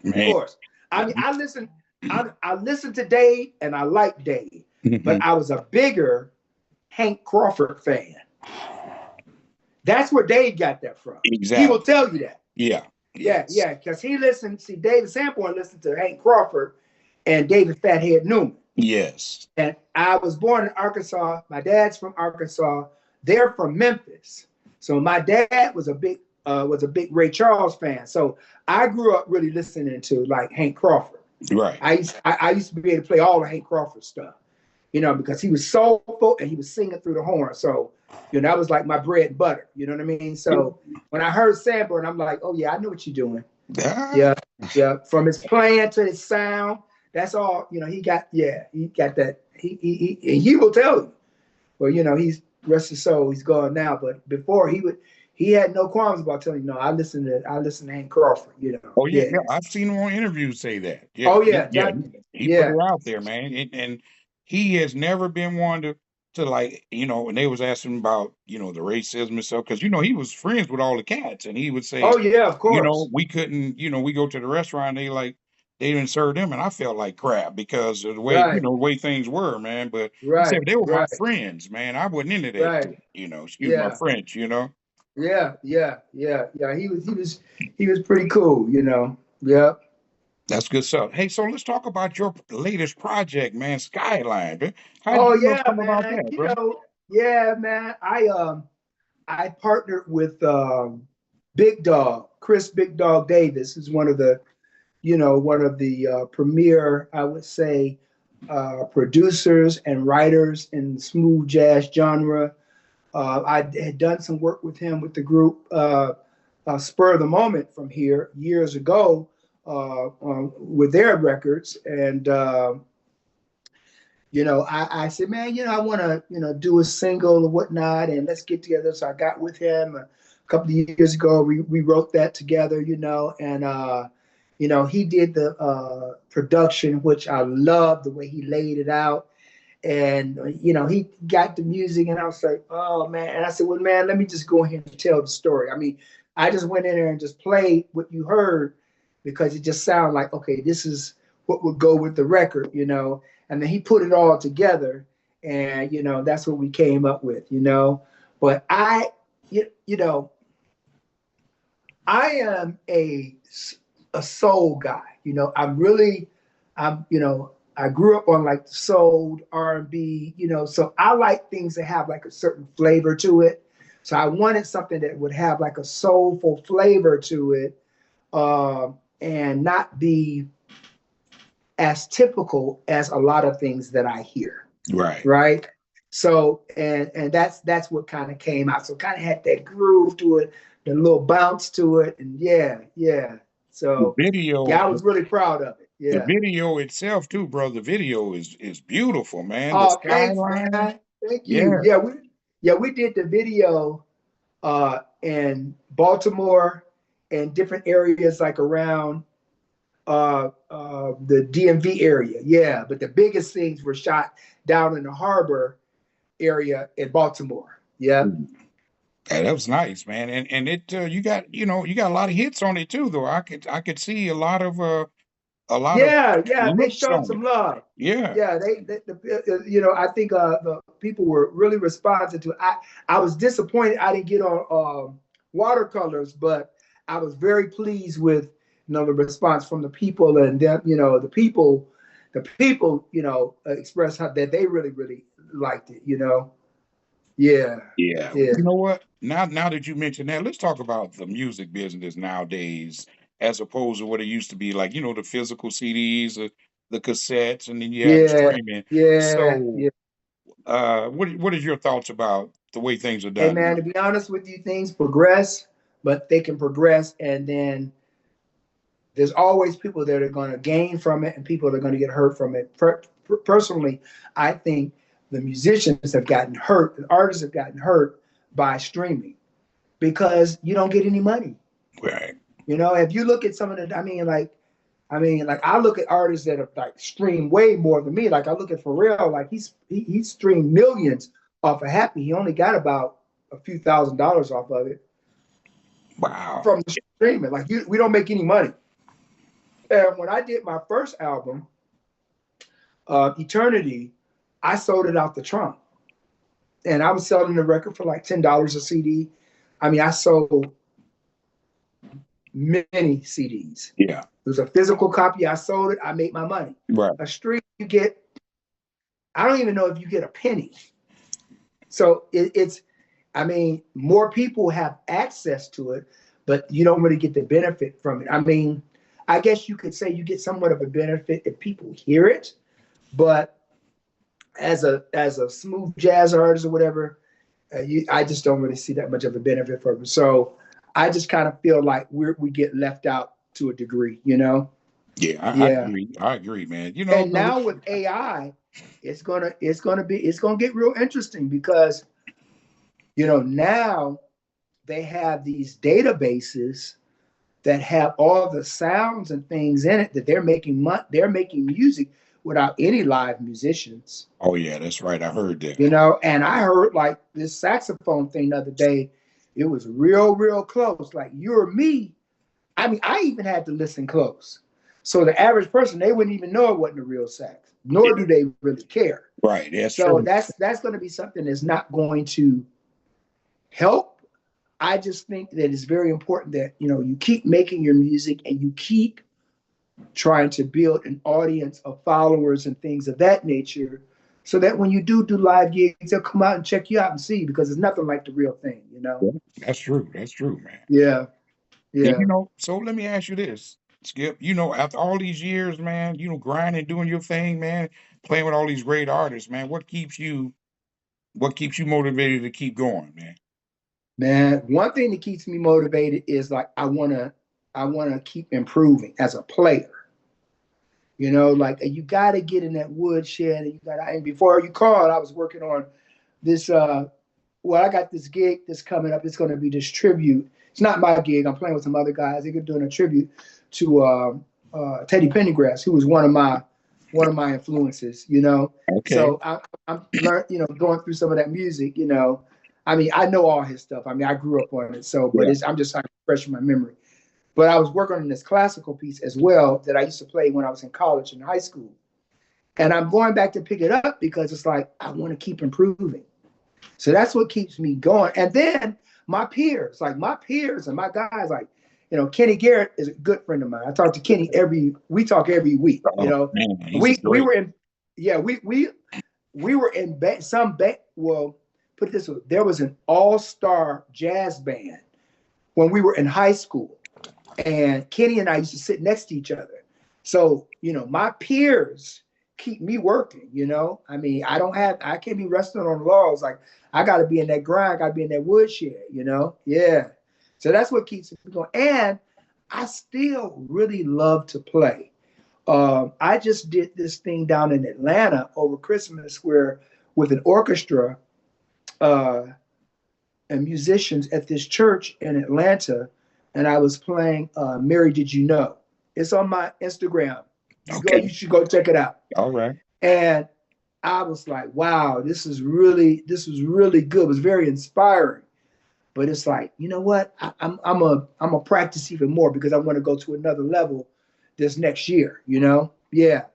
Man. course. I mean, I listen to Dave and I like Dave, but I was a bigger Hank Crawford fan. That's where Dave got that from. Exactly. He will tell you that. Yeah. Yeah, because he listened. See, David Sanborn listened to Hank Crawford and David Fathead Newman. Yes. And I was born in Arkansas. My dad's from Arkansas. They're from Memphis. So my dad was a big Ray Charles fan. So I grew up really listening to like Hank Crawford. Right. I used to be able to play all the Hank Crawford stuff, because he was soulful and he was singing through the horn. So, that was like my bread and butter. You know what I mean? So when I heard Sanborn, I'm like, oh yeah, I know what you're doing. Yeah. From his playing to his sound, that's all. He got that. He will tell you. Well, he's rest his soul. He's gone now, but before he had no qualms about telling you. No, I listen to Hank Crawford. Oh yeah. I've seen him on interviews say that. Yeah. Oh yeah, he put it out there, man, and he has never been one to like, when they was asking about the racism and stuff, because he was friends with all the cats, and he would say, oh yeah, of course, we couldn't, we go to the restaurant, they didn't serve them, and I felt like crap because of the way the way things were, man. But he said they were my friends, man. I wasn't into that shit, excuse my French, Yeah. He was pretty cool, Yeah. That's good stuff. Hey, so let's talk about your latest project, man, Skyline. Man. How Oh did you know yeah, something about man. that, bro? Yeah, man. I partnered with Big Dog, Chris Big Dog Davis, who's one of the premier, I would say, producers and writers in the smooth jazz genre. I had done some work with him with the group Spur of the Moment from here years ago with their records. And, I said, man, I want to, do a single or whatnot, and let's get together. So I got with him a couple of years ago. We wrote that together, and, he did the production, which I loved the way he laid it out. And, he got the music, and I was like, oh, man. And I said, well, man, let me just go ahead and tell the story. I mean, I just went in there and just played what you heard because it just sounded like, okay, this is what would go with the record, And then he put it all together, and, that's what we came up with, But I am a soul guy, I grew up on like soul, R&B, so I like things that have like a certain flavor to it. So I wanted something that would have like a soulful flavor to it, and not be as typical as a lot of things that I hear. Right. So and that's what kind of came out. So kind of had that groove to it, the little bounce to it, and yeah. So the video, I was really proud of it. Yeah. The video itself too, bro. The video is beautiful, man. The Oh, thanks, skyline. man. Thank you. We did the video in Baltimore and different areas like around the DMV area. Yeah, but the biggest things were shot down in the harbor area in Baltimore. Yeah. Yeah, that was nice, man. And it you got a lot of hits on it too, though. I could see a lot of they showed on some it. love. Yeah. I think the people were really responsive to it. I was disappointed I didn't get on watercolors, but I was very pleased with the response from the people, and then the people expressed how that they really really liked it. Yeah. You know what? Now that you mentioned that, let's talk about the music business nowadays, as opposed to what it used to be, like the physical CDs, the cassettes, and then you have the streaming. So, what is your thoughts about the way things are Hey done man, now? to be honest with you, things progress, but they can progress, and then there's always people that are going to gain from it and people that are going to get hurt from it. Personally, I think the musicians have gotten hurt, the artists have gotten hurt by streaming because you don't get any money. Right. If you look at some of the, I mean, like I look at artists that have like streamed way more than me. Like I look at Pharrell, like he streamed millions off of Happy. He only got about a few $1,000s off of it Wow. from the streaming. Like we don't make any money. And when I did my first album, Eternity, I sold it out the trunk, and I was selling the record for like $10 a CD. I mean, I sold many CDs. Yeah. It was a physical copy. I sold it. I made my money. Right. A stream, you get, I don't even know if you get a penny. So it's, I mean, more people have access to it, but you don't really get the benefit from it. I mean, I guess you could say you get somewhat of a benefit if people hear it, but as a smooth jazz artist or whatever, I just don't really see that much of a benefit from it. So I just kind of feel like we get left out to a degree, you know? Yeah, I Yeah. agree. I agree, man. You know, And now with AI, it's gonna get real interesting because, you know, now they have these databases that have all the sounds and things in it that they're making music without any live musicians. oh yeah, that's right. I heard that. You know, and I heard like this saxophone thing the other day. It was real close. Like you or me. I mean, I even had to listen close. So the average person, they wouldn't even know it wasn't a real sax, nor do they really care. Right. That's So true. that's going to be something that's not going to help. I just think that it's very important that, you know, you keep making your music and you keep trying to build an audience of followers and things of that nature, so that when you do live gigs, they'll come out and check you out and see, because it's nothing like the real thing, you know? Yeah, that's true. That's true, man. Yeah. And Yeah. you know, so let me ask you this, Skip. You know, after all these years, man, you know, grinding, doing your thing, man, playing with all these great artists, man, what keeps you motivated to keep going, man? Man, one thing that keeps me motivated is like I wanna keep improving as a player. You know, like you gotta get in that woodshed, and before you called, I was working on this well, I got this gig that's coming up. It's gonna be this tribute. It's not my gig. I'm playing with some other guys. They're doing a tribute to Teddy Pendergrass, who was one of my influences, you know. Okay. So I'm you know, going through some of that music, you know. I mean, I know all his stuff. I mean, I grew up on it. So, but Yeah. I'm just trying to refresh my memory. But I was working on this classical piece as well that I used to play when I was in college and high school. And I'm going back to pick it up because it's like I want to keep improving. So that's what keeps me going. And then my peers and my guys, like, you know, Kenny Garrett is a good friend of mine. I talk to Kenny we talk every week, you Oh know. man, he's We great. were in, yeah, we were in well, put it this way, there was an all-star jazz band when we were in high school. And Kenny and I used to sit next to each other. So, you know, my peers keep me working, you know. I mean, I can't be resting on laurels. Like I gotta be in that grind, I gotta be in that woodshed, you know? Yeah. So that's what keeps me going. And I still really love to play. I just did this thing down in Atlanta over Christmas where with an orchestra uh, and musicians at this church in Atlanta, and I was playing Mary Did You Know? It's on my Instagram. You Okay. should go check it out. All right. And I was like, wow, this was really good. It was very inspiring. But it's like, you know what? I'm a practice even more because I want to go to another level this next year, you know? Yeah.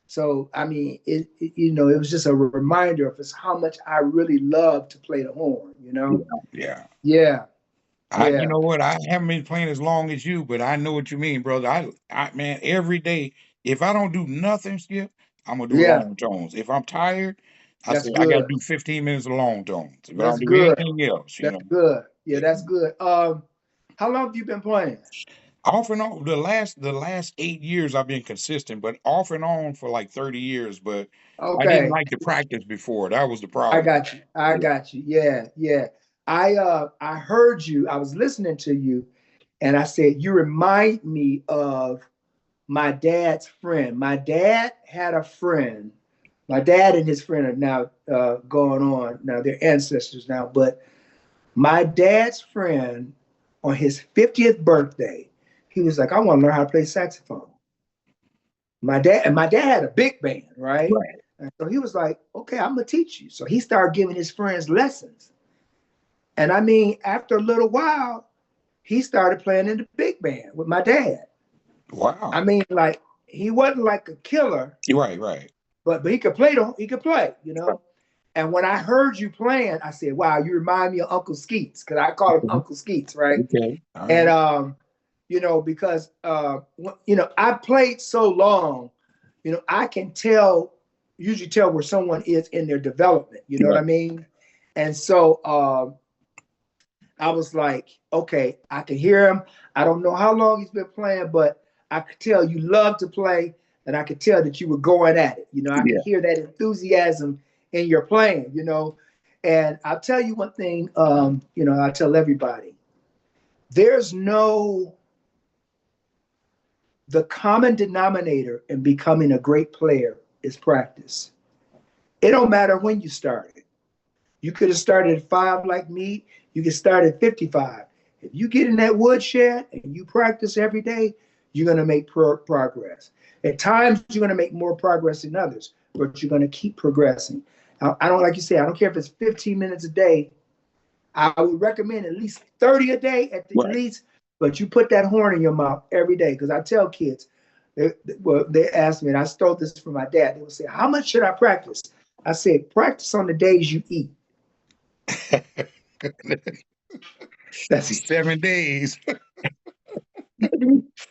So I mean, you know, it was just a reminder of just how much I really love to play the horn, you know? Yeah. Yeah. You Yeah. know what? I haven't been playing as long as you, but I know what you mean, brother. Man, every day, if I don't do nothing, Skip, I'm gonna do Yeah. long tones. If I'm tired, I That's say I gotta good. do 15 minutes of long tones. If I That's don't do good. anything else, you That's know. good. Yeah, that's good. How long have you been playing? Off and on the last 8 years I've been consistent, but off and on for like 30 years. But I didn't Okay. like to practice before. That was the I problem. got you. I Yeah. got you. Yeah, yeah. I heard you. I was listening to you, and I said you remind me of my dad's friend. My dad had a friend. My dad and his friend are now going on. Now they're ancestors now, but my dad's friend on his 50th birthday, he was like, I want to learn how to play saxophone. my dad had a big band, right? Right. And so he was like, okay, I'm gonna teach you. So he started giving his friends lessons. And I mean, after a little while, he started playing in the big band with my dad. I Wow. mean, like he wasn't like a killer, Right, right. but he could play, you know. And when I heard you playing, I said, wow, you remind me of Uncle Skeets, because I call him Okay. Uncle Skeets, right? Okay. All And right. you know, because you know, I played so long, you know, I can tell, usually tell where someone is in their development, you know what I Right. mean? And so I was like, okay, I can hear him. I don't know how long he's been playing, but I could tell you love to play, and I could tell that you were going at it. You know, I could Yeah. hear that enthusiasm in your playing, you know. And I'll tell you one thing, you know, I tell everybody, there's no, the common denominator in becoming a great player is practice. It don't matter when you started. You could have started at 5 like me. You could start at 55. If you get in that woodshed and you practice every day, you're going to make progress. At times, you're going to make more progress than others, but you're going to keep progressing. I don't, like you say, I don't care if it's 15 minutes a day. I would recommend at least 30 a day at the Right. least, but you put that horn in your mouth every day. Because I tell kids, they ask me, and I stole this from my dad. They would say, how much should I practice? I said, practice on the days you eat. That's 7 days.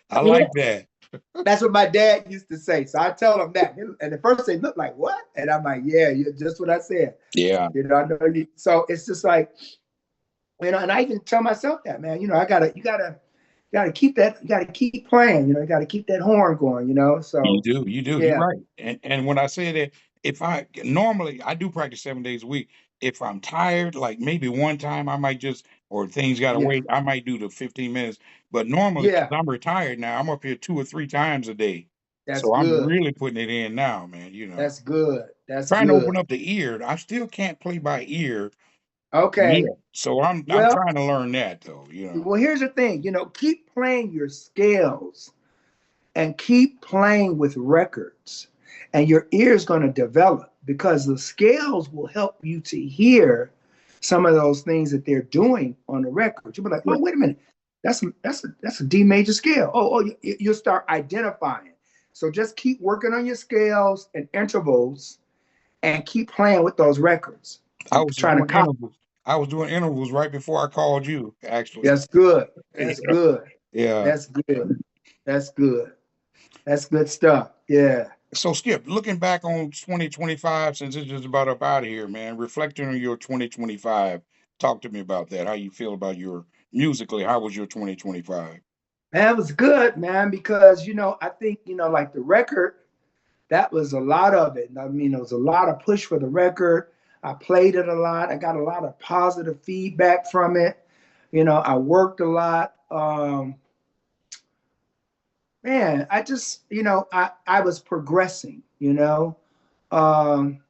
I yeah, like that. that's what my dad used to say. So I tell them that, and at first they look like what, and I'm like, yeah, just what I said. Yeah. You know, I know you. So it's just like, you know, and I even tell myself that, man. You know, you gotta keep that, you gotta keep playing. You know, you gotta keep that horn going. You know, You so do, you do, you're yeah, right. And when I say that, if I normally I do practice 7 days a week. If I'm tired, like maybe one time I might just or things gotta yeah, wait, I might do the 15 minutes. But normally, because 'cause yeah. I'm retired now, I'm up here 2 or 3 times a day. That's So I'm good. really putting it in now, man, you know. That's good. That's Trying to open good. up the ear. I still can't play by ear Okay. yet. So I'm Well, trying to learn that though, you know. well, here's the thing. You know, keep playing your scales and keep playing with records, and your ear's going to develop because the scales will help you to hear some of those things that they're doing on the record. You'll be like, oh, Right. wait a minute, that's a D major scale. You'll start identifying. So just keep working on your scales and intervals, and keep playing with those records I and was trying to doing copy. intervals. I was doing intervals right before I called you, actually. That's good. That's Yeah. good. Yeah. That's good. That's good. That's good stuff. Yeah. So, Skip, looking back on 2025, since it's just about up out of here, man, reflecting on your 2025, talk to me about that. How you feel about your musically? How was your 2025? That was good, man, because you know, I think, you know, like the record, that was a lot of it. I mean, there was a lot of push for the record. I played it a lot. I got a lot of positive feedback from it. You know, I worked a lot. Man, I just, you know, I was progressing, you know. Um,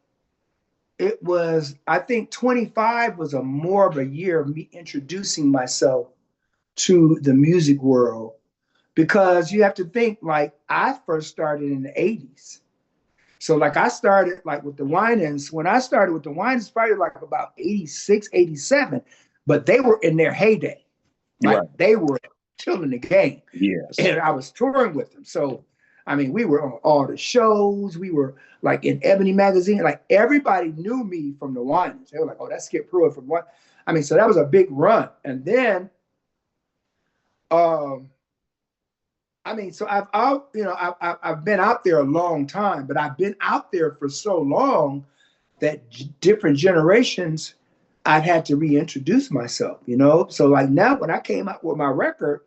it was, I think 25 was a more of a year of me introducing myself to the music world, because you have to think, like, I first started in the 80s. So like I started like with the Winans. When I started with the Winans, probably like about 86, 87, but they were in their heyday. Like Right. they were killing the game. Yes. And I was touring with them. So I mean, we were on all the shows. We were like in Ebony magazine. Like everybody knew me from the Winans. They were like, "Oh, that's Skip Pruitt from what?" I mean, so that was a big run. And then, um, I mean, so I've been out there a long time, but I've been out there for so long that different generations, I've had to reintroduce myself, you know? So like now when I came out with my record,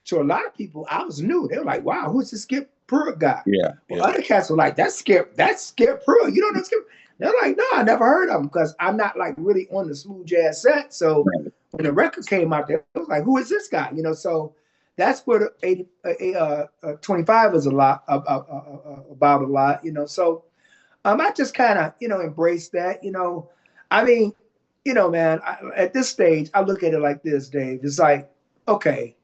to a lot of people, I was new. They were like, wow, who's this Skip Pruitt guy? Yeah. Well, Yeah. other cats were like, that's Skip Pruitt. You don't know Skip? They're like, no, I never heard of him, because I'm not like really on the smooth jazz set. So Right. when the record came out, they was like, who is this guy? You know, so that's what 25 was a lot about a lot, you know. So I just kind of, you know, embrace that, you know. I mean, you know, man, at this stage, I look at it like this, Dave. It's like, okay,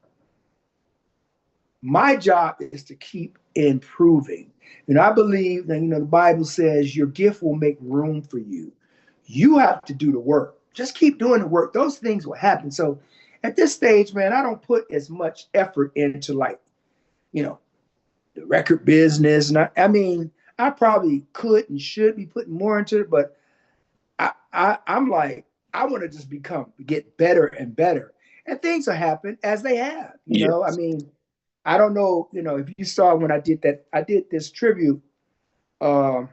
My job is to keep improving. And I believe that, the Bible says your gift will make room for you. You have to do the work. Just keep doing the work. Those things will happen. So at this stage, man, I don't put as much effort into, like, the record business. And I probably could and should be putting more into it, but I'm like, I want to just get better and better. And things will happen as they have, Yes. I don't know, if you saw when I did that, I did this tribute. Um,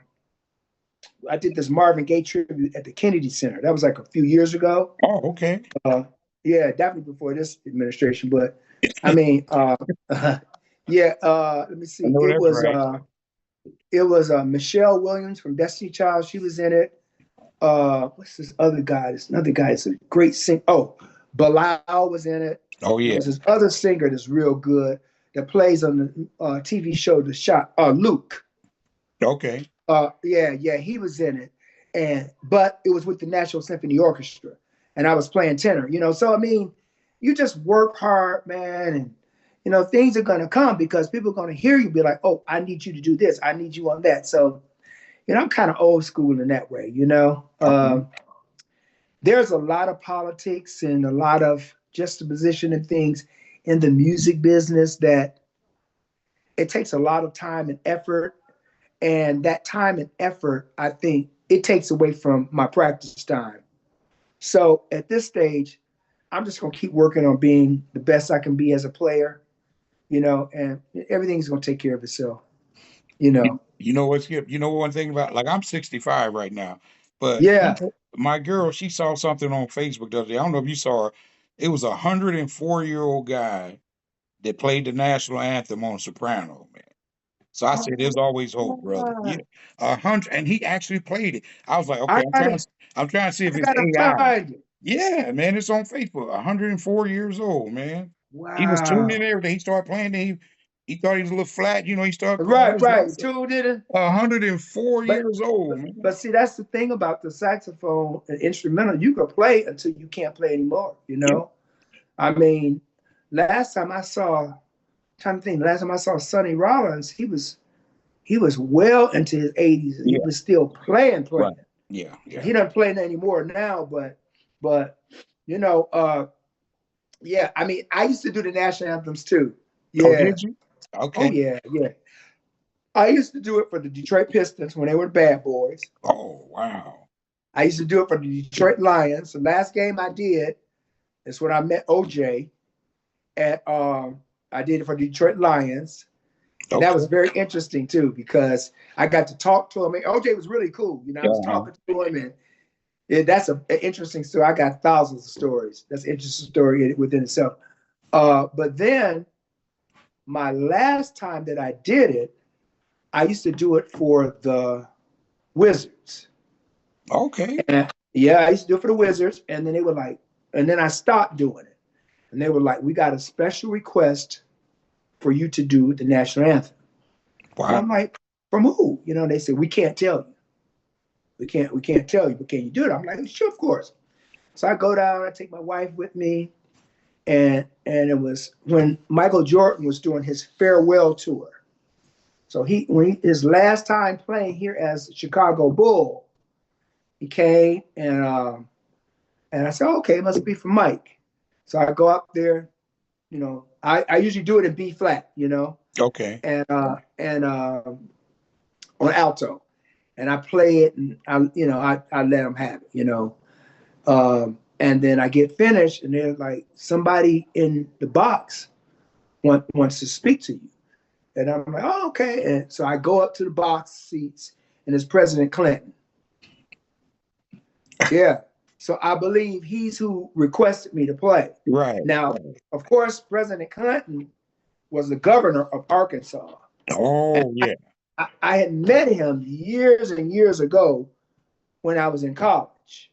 I did this Marvin Gaye tribute at the Kennedy Center. That was like a few years ago. Oh, okay. Uh, yeah, definitely before this administration. But I mean, yeah. Let me I see. know that's right. It was Michelle Williams from Destiny Child. She was in it. What's this other guy? This another guy. It's a great singer. Oh, Bilal was in it. Oh, There yeah. was this other singer that's real good that plays on the TV show The Shot. Luke. Okay. Yeah, he was in it, but it was with the National Symphony Orchestra, and I was playing tenor. So you just work hard, man, and things are gonna come because people are gonna hear you be like, oh, I need you to do this, I need you on that. So I'm kind of old school in that way. Okay. There's a lot of politics and a lot of juxtaposition and things in the music business that it takes a lot of time and effort. And that time and effort, I think it takes away from my practice time. So at this stage, I'm just going to keep working on being the best I can be as a player, and everything's going to take care of itself, You know what, Skip? You know one thing about, like, I'm 65 right now, but Yeah. my girl, she saw something on Facebook the other day. I don't know if you saw her. It was a 104-year-old guy that played the national anthem on soprano, man. So I said, "There's always hope, brother." Yeah, 100, and he actually played it. I was like, "Okay, I gotta, I'm trying to see if I it's gotta AI." find it. Yeah, man, it's on Facebook. 104 years old, man. He was tuned in Wow. everything. He started playing. He thought he was a little flat. He started playing. Right, right. Two did it. 104 But, years old, but man. but see, that's the thing about the saxophone and instrumental. You can play until you can't play anymore. Yeah, I mean, last time I saw, trying to think, last time I saw Sonny Rollins, he was well into his 80s and he yeah, was still playing. right. Yeah, So yeah. he doesn't play anymore now, but you know, uh, yeah. I used to do the national anthems too. Oh, Yeah. did you? Oh Okay. yeah, yeah. I used to do it for the Detroit Pistons when they were the bad boys. Oh, wow. I used to do it for the Detroit Lions. The last game I did is when I met OJ at I did it for the Detroit Lions. And that was Okay. very interesting too, because I got to talk to him. And OJ was really cool. I was Uh-huh. talking to him, and that's an interesting story. I got thousands of stories. That's an interesting story within itself. But then my last time that I did it, I used to do it for the Wizards. Okay. And yeah, I used to do it for the Wizards. And then they were like, and then I stopped doing it. And they were like, we got a special request for you to do the national anthem. And Wow. I'm like, from who? They said, we can't tell you. We can't tell you, but can you do it? I'm like, sure, of course. So I go down, I take my wife with me, and it was when Michael Jordan was doing his farewell tour. So his last time playing here as Chicago Bull, he came and I said, okay, it must be for Mike. So I go up there, I usually do it in B flat, Okay. and on alto, and I play it, and I let them have it. And then I get finished, and they're like, somebody in the box wants to speak to you, and I'm like, oh, okay. And so I go up to the box seats, and it's President Clinton. Yeah. So I believe he's who requested me to play. Right. Now, of course, President Clinton was the governor of Arkansas. Oh, yeah. I had met him years and years ago when I was in college.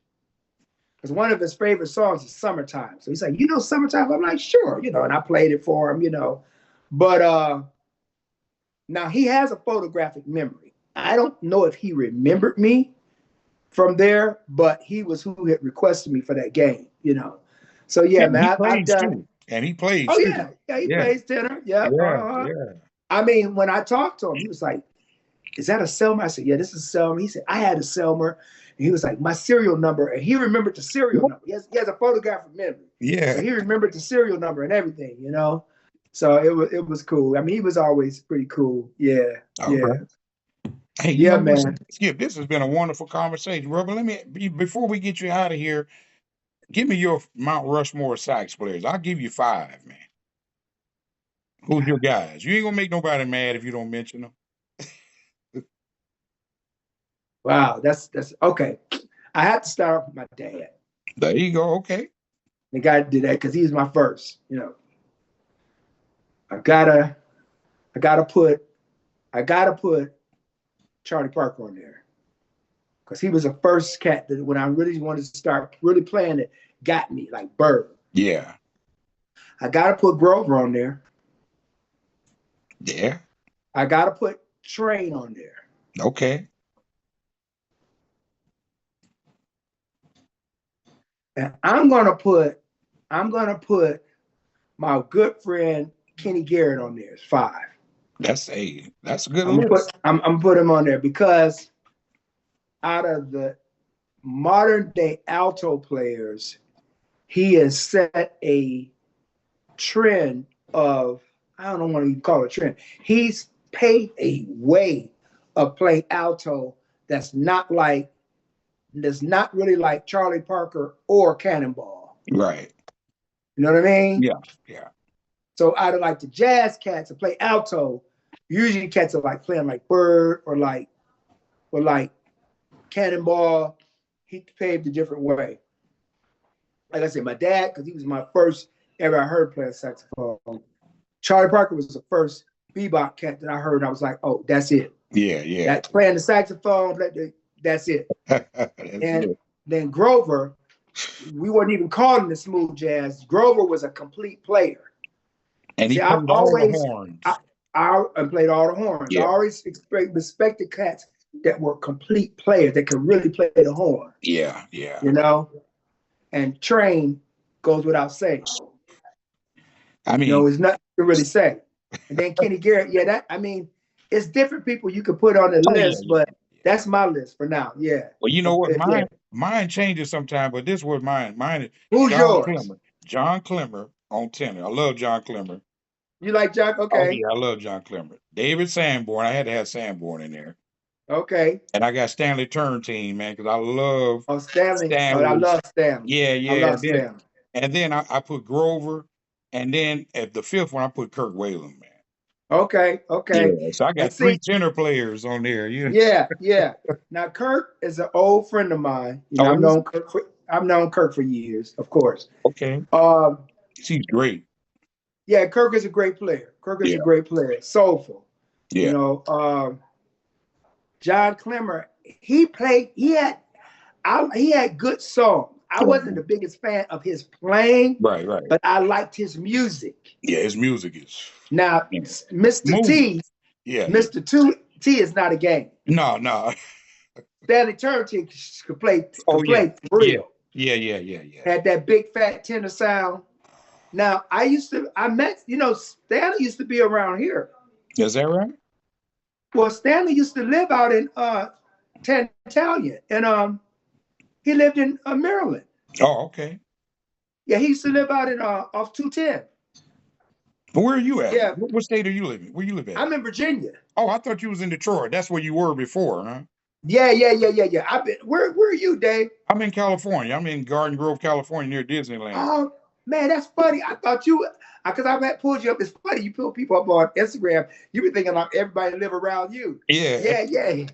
Because one of his favorite songs is Summertime. So he's like, Summertime? I'm like, sure, and I played it for him. But now he has a photographic memory. I don't know if he remembered me from there, but he was who had requested me for that game. So yeah, And he man, I've plays done. too. and he plays Oh too. yeah, yeah, he Yeah, plays tenor. Yeah. yeah, yeah. I mean, when I talked to him, he was like, "Is that a Selmer?" I said, "Yeah, this is Selmer." He said, "I had a Selmer," and he was like, "My serial number," and he remembered the serial number. He has a photographic memory, so Yeah. he remembered the serial number and everything. So it was cool. I mean, he was always pretty cool. Yeah, All yeah, right. Hey, yeah, listen, man. Skip, this has been a wonderful conversation, brother. Before we get you out of here, give me your Mount Rushmore sax players. I'll give you five, man. Who's your guys? You ain't gonna make nobody mad if you don't mention them. Wow, that's okay. I have to start off with my dad. There you go. Okay. The guy did that because he's my first. I gotta, I gotta put Charlie Parker on there because he was the first cat that when I really wanted to start really playing it, got me like Bird. Yeah. I gotta put Grover on there. Yeah. I gotta put Train on there. Okay. And I'm gonna put my good friend Kenny Garrett on there. It's five. That's a good I'm gonna put list. I'm put him on there because out of the modern day alto players, he has set a trend of, I don't want to call it a trend. He's paved a way of playing alto that's not really like Charlie Parker or Cannonball. Right. You know what I mean? Yeah. Yeah. So out of like the jazz cats that play alto, usually cats are like playing like Bird or like Cannonball. He paved a different way. Like I said, my dad, because he was my first ever I heard playing saxophone. Charlie Parker was the first bebop cat that I heard. And I was like, oh, that's it. Yeah. Yeah. That's playing the saxophone. That's it. That's And it. then Grover, we weren't even calling it smooth jazz. Grover was a complete player. And he See, I've played all the always horns. I played all the horns. I Yeah. always respected cats that were complete players that could really play the horn. Yeah. Yeah. And Train goes without saying. I mean, There's nothing to really say. And then Kenny Garrett, it's different people you could put on the oh yeah, list, yeah. but that's my list for now. Yeah. Well, you know what? Yeah. Mine changes sometimes, but this was mine. Mine is Who's John yours? Clemmer. John Clemmer on tenor. I love John Clemmer. You like Jack? Oh Okay. yeah, I love John Clemmer. David Sanborn. I had to have Sanborn in there. Okay. And I got Stanley Turntine, man, because I love Oh, Stanley. Oh, I Stanley. love Stanley. Yeah, I yeah. love Stanley. And then I put Grover, and then at the fifth one I put Kirk Whalum, man. Okay. Okay. Yeah, so I And got three see, tenor players on there. Yeah. yeah. Now Kirk is an old friend of mine. Oh, I've known Kirk for years, of course. okay. Um, She's great. yeah, Kirk is a great player. Kirk is Yeah, a great player. Soulful. yeah. John Clemmer, he had good songs. I wasn't the biggest fan of his playing, Right, right. but I liked his music. Yeah, his music is Now, yeah. Mr. Moving. T, Yeah. Mr. T is not a game. No. Stanley Turntine could play Oh yeah. for real. Yeah. Had that big fat tenor sound. Now Stanley used to be around here. Is that right? Well, Stanley used to live out in Tantallion, and he lived in Maryland. Oh, okay. Yeah, he used to live out in off 210. But where are you at? Yeah. What state are you living? Where you live at? I'm in Virginia. Oh, I thought you was in Detroit. That's where you were before, huh? Yeah. I've been. Where are you, Dave? I'm in California. I'm in Garden Grove, California, near Disneyland. Oh man, that's funny. I thought you, because I pulled you up. It's funny you pull people up on Instagram. You be thinking like everybody live around you. Yeah.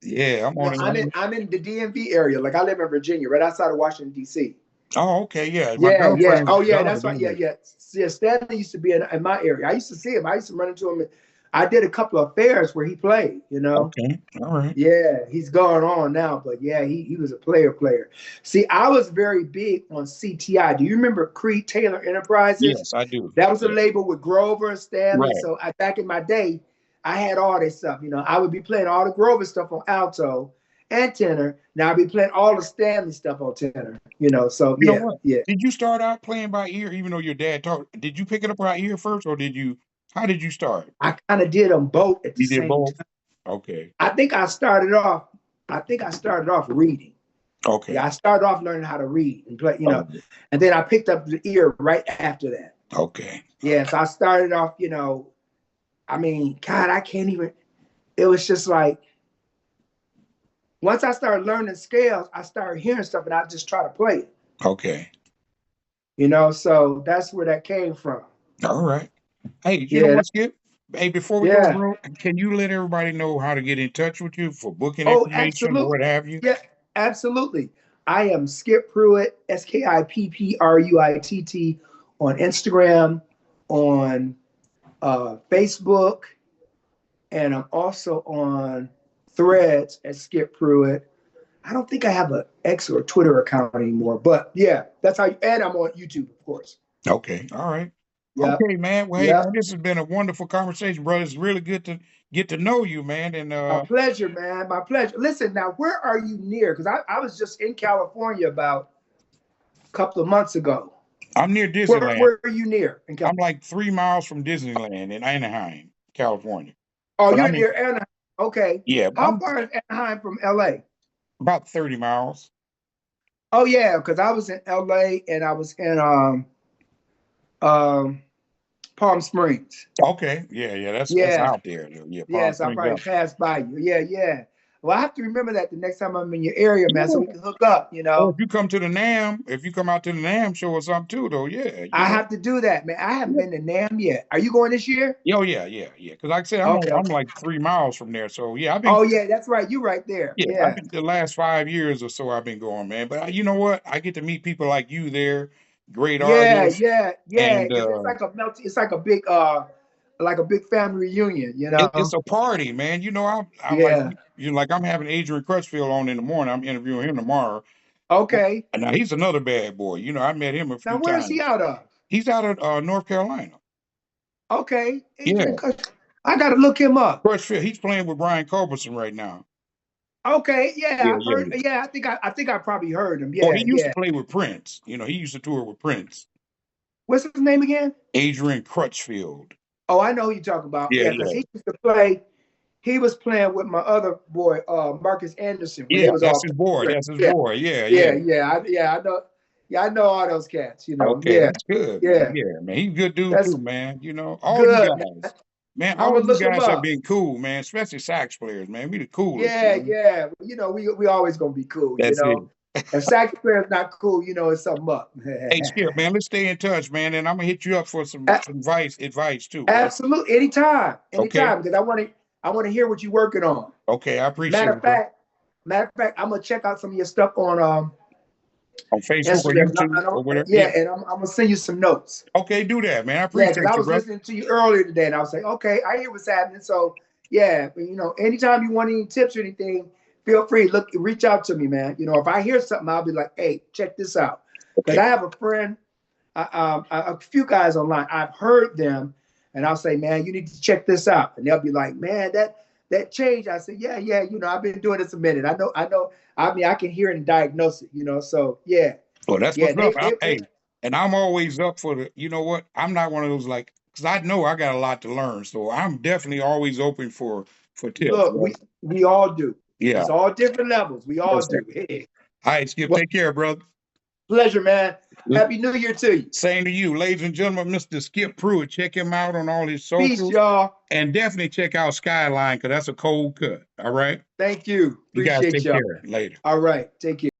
Yeah. I'm on it. I'm in the DMV area. Like I live in Virginia, right outside of Washington D.C. Oh, okay. Yeah. My Yeah. girlfriend Oh was yeah, down that's right. there. Yeah. Yeah, Stanley used to be in my area. I used to see him. I used to run into him. I did a couple of fairs where he played. Okay. All right. Yeah, he's gone on now, but yeah, he was a player. See, I was very big on CTI. Do you remember Creed Taylor Enterprises? Yes, I do. That was a label with Grover and Stanley. Right. So back in my day, I had all this stuff. I would be playing all the Grover stuff on alto, and tenor. Now I be playing all the Stanley stuff on tenor. You know, so You know yeah, what? yeah. Did you start out playing by ear, even though your dad taught? Did you pick it up by ear first, or did you? How did you start? I kind of did them both at the You did same both. time. Okay. I think I started off. I think I started off reading. Yeah, Okay. I started off learning how to read and play. You Oh, know, and then I picked up the ear right after that. okay. Yeah, so I started off. You know, I mean, God, I can't even. It was just like once I started learning scales, I started hearing stuff, and I just try to play it. Okay. You know, so that's where that came from. All right. Hey, you know Yeah, what, Skip? Hey, before we go, yeah. bro, can you let everybody know how to get in touch with you for booking Oh, information or absolutely. what have you? Yeah, absolutely. I am Skip Pruitt, Skipruitt, on Instagram, on Facebook, and I'm also on Threads at Skip Pruitt. I don't think I have an X or a Twitter account anymore, but yeah, that's how. And I'm on YouTube, of course. Okay. All right. Yep, Okay, man. Well, hey, yep. man, this has been a wonderful conversation, brother. It's really good to get to know you, man. And My pleasure, man. My pleasure. Listen, now, where are you near? Because I was just in California about a couple of months ago. I'm near Where Disneyland. where are you near in I'm California? like 3 miles from Disneyland in Anaheim, California. Oh, But you're I'm in, near Anaheim. Okay. yeah, How I'm far is Anaheim from LA? about 30 miles. Oh yeah, because I was in LA and I was in um Palm Springs. Okay. Yeah, yeah. That's Yeah, out there. Yeah, yeah. Palm So I Springs probably up. passed by you. Yeah, yeah. Well, I have to remember that the next time I'm in your area, man, so we Yeah. can hook up, you Or know. if you come to the NAM, if you come out to the NAM, show us something too, though. Yeah, I have to do that, man. I haven't Yeah. been to NAM yet. Are you going this year? Oh yeah, yeah, yeah. Because like I said, Okay, I'm okay. like 3 miles from there. So yeah, Oh yeah, that's right. You right there. I've Yeah. been the last 5 years or so I've been going, man. But you know what? I get to meet people like you there, great Yeah, artists, yeah, yeah. and Because it's like a melt. It's like a big family reunion. You it's know. a party, man. You know, I like Yeah. you like I'm having Adrian Crutchfield on in the morning. I'm interviewing him tomorrow. Okay. And now he's another bad boy. You know, I met him a Now few where is he times. out of? He's out of North Carolina. Okay, Adrian Yeah, Cush. I got to look him up. Crutchfield. He's playing with Brian Culbertson right now. Okay, yeah, Yeah, I've yeah, heard. yeah. Yeah, I think I probably heard him. Oh, Yeah, he used to yeah. play with Prince. You know, he used to tour with Prince. What's his name again? Adrian Crutchfield. Oh, I know who you talk about. Yeah, Yeah, because yeah. he used to play. He was playing with my other boy, Marcus Anderson, when they Yeah, was that's all his boy. playing. That's his Yeah, boy. Yeah, yeah. yeah, yeah. I know. Yeah, I know all those cats. You know. Okay, Yeah, that's good, man. yeah. Yeah, man. He's a good dude That's too, man. You know, all you good, man. guys. Man, I'm all gonna you look him guys have up. been cool, man, especially sax players, man. We the coolest, Yeah, man. yeah. You know, we always gonna be cool. You That's it. know, if sax player's not cool, you know, it's something up. Hey, Skip, man, let's stay in touch, man, and I'm gonna hit you up for some advice too, right? Absolutely, anytime, Okay, anytime, because I want to hear what you're working on. okay, I Matter appreciate of it, bro. fact, I'm gonna check out some of your stuff on On Facebook or Instagram. YouTube or whatever. Yeah, Yeah. and I'm gonna send you some notes. Okay, do that, man. I Yeah, because appreciate I you, was brother. listening to you earlier today, and I was like, okay, I hear what's happening. So yeah, you know, anytime you want any tips or anything, feel free. Look, reach out to me, man. You know, if I hear something, I'll be like, hey, check this out. Because Okay. I have a friend, a few guys online. I've heard them, and I'll say, man, you need to check this out, and they'll be like, man, that changed. I said, yeah, yeah. You know, I've been doing this a minute. I know. I mean, I can hear and diagnose it. You know, so yeah, Well, that's yeah. what's up. They Hey, and I'm always up for the. You know what? I'm not one of those like because I know I got a lot to learn, so I'm definitely always open for tips. look. Right? We all do. Yeah. It's all different levels. We all Yes, sir. do. Hey, All right, Skip. well, Take care, brother. pleasure, man. Happy New Year to you. Same to you, ladies and gentlemen. Mr. Skip Pruitt. Check him out on all his Peace, socials, y'all. and definitely check out Skyline because that's a cold cut. All right. Thank you. You guys Appreciate take y'all. care. Later. All right. Take care.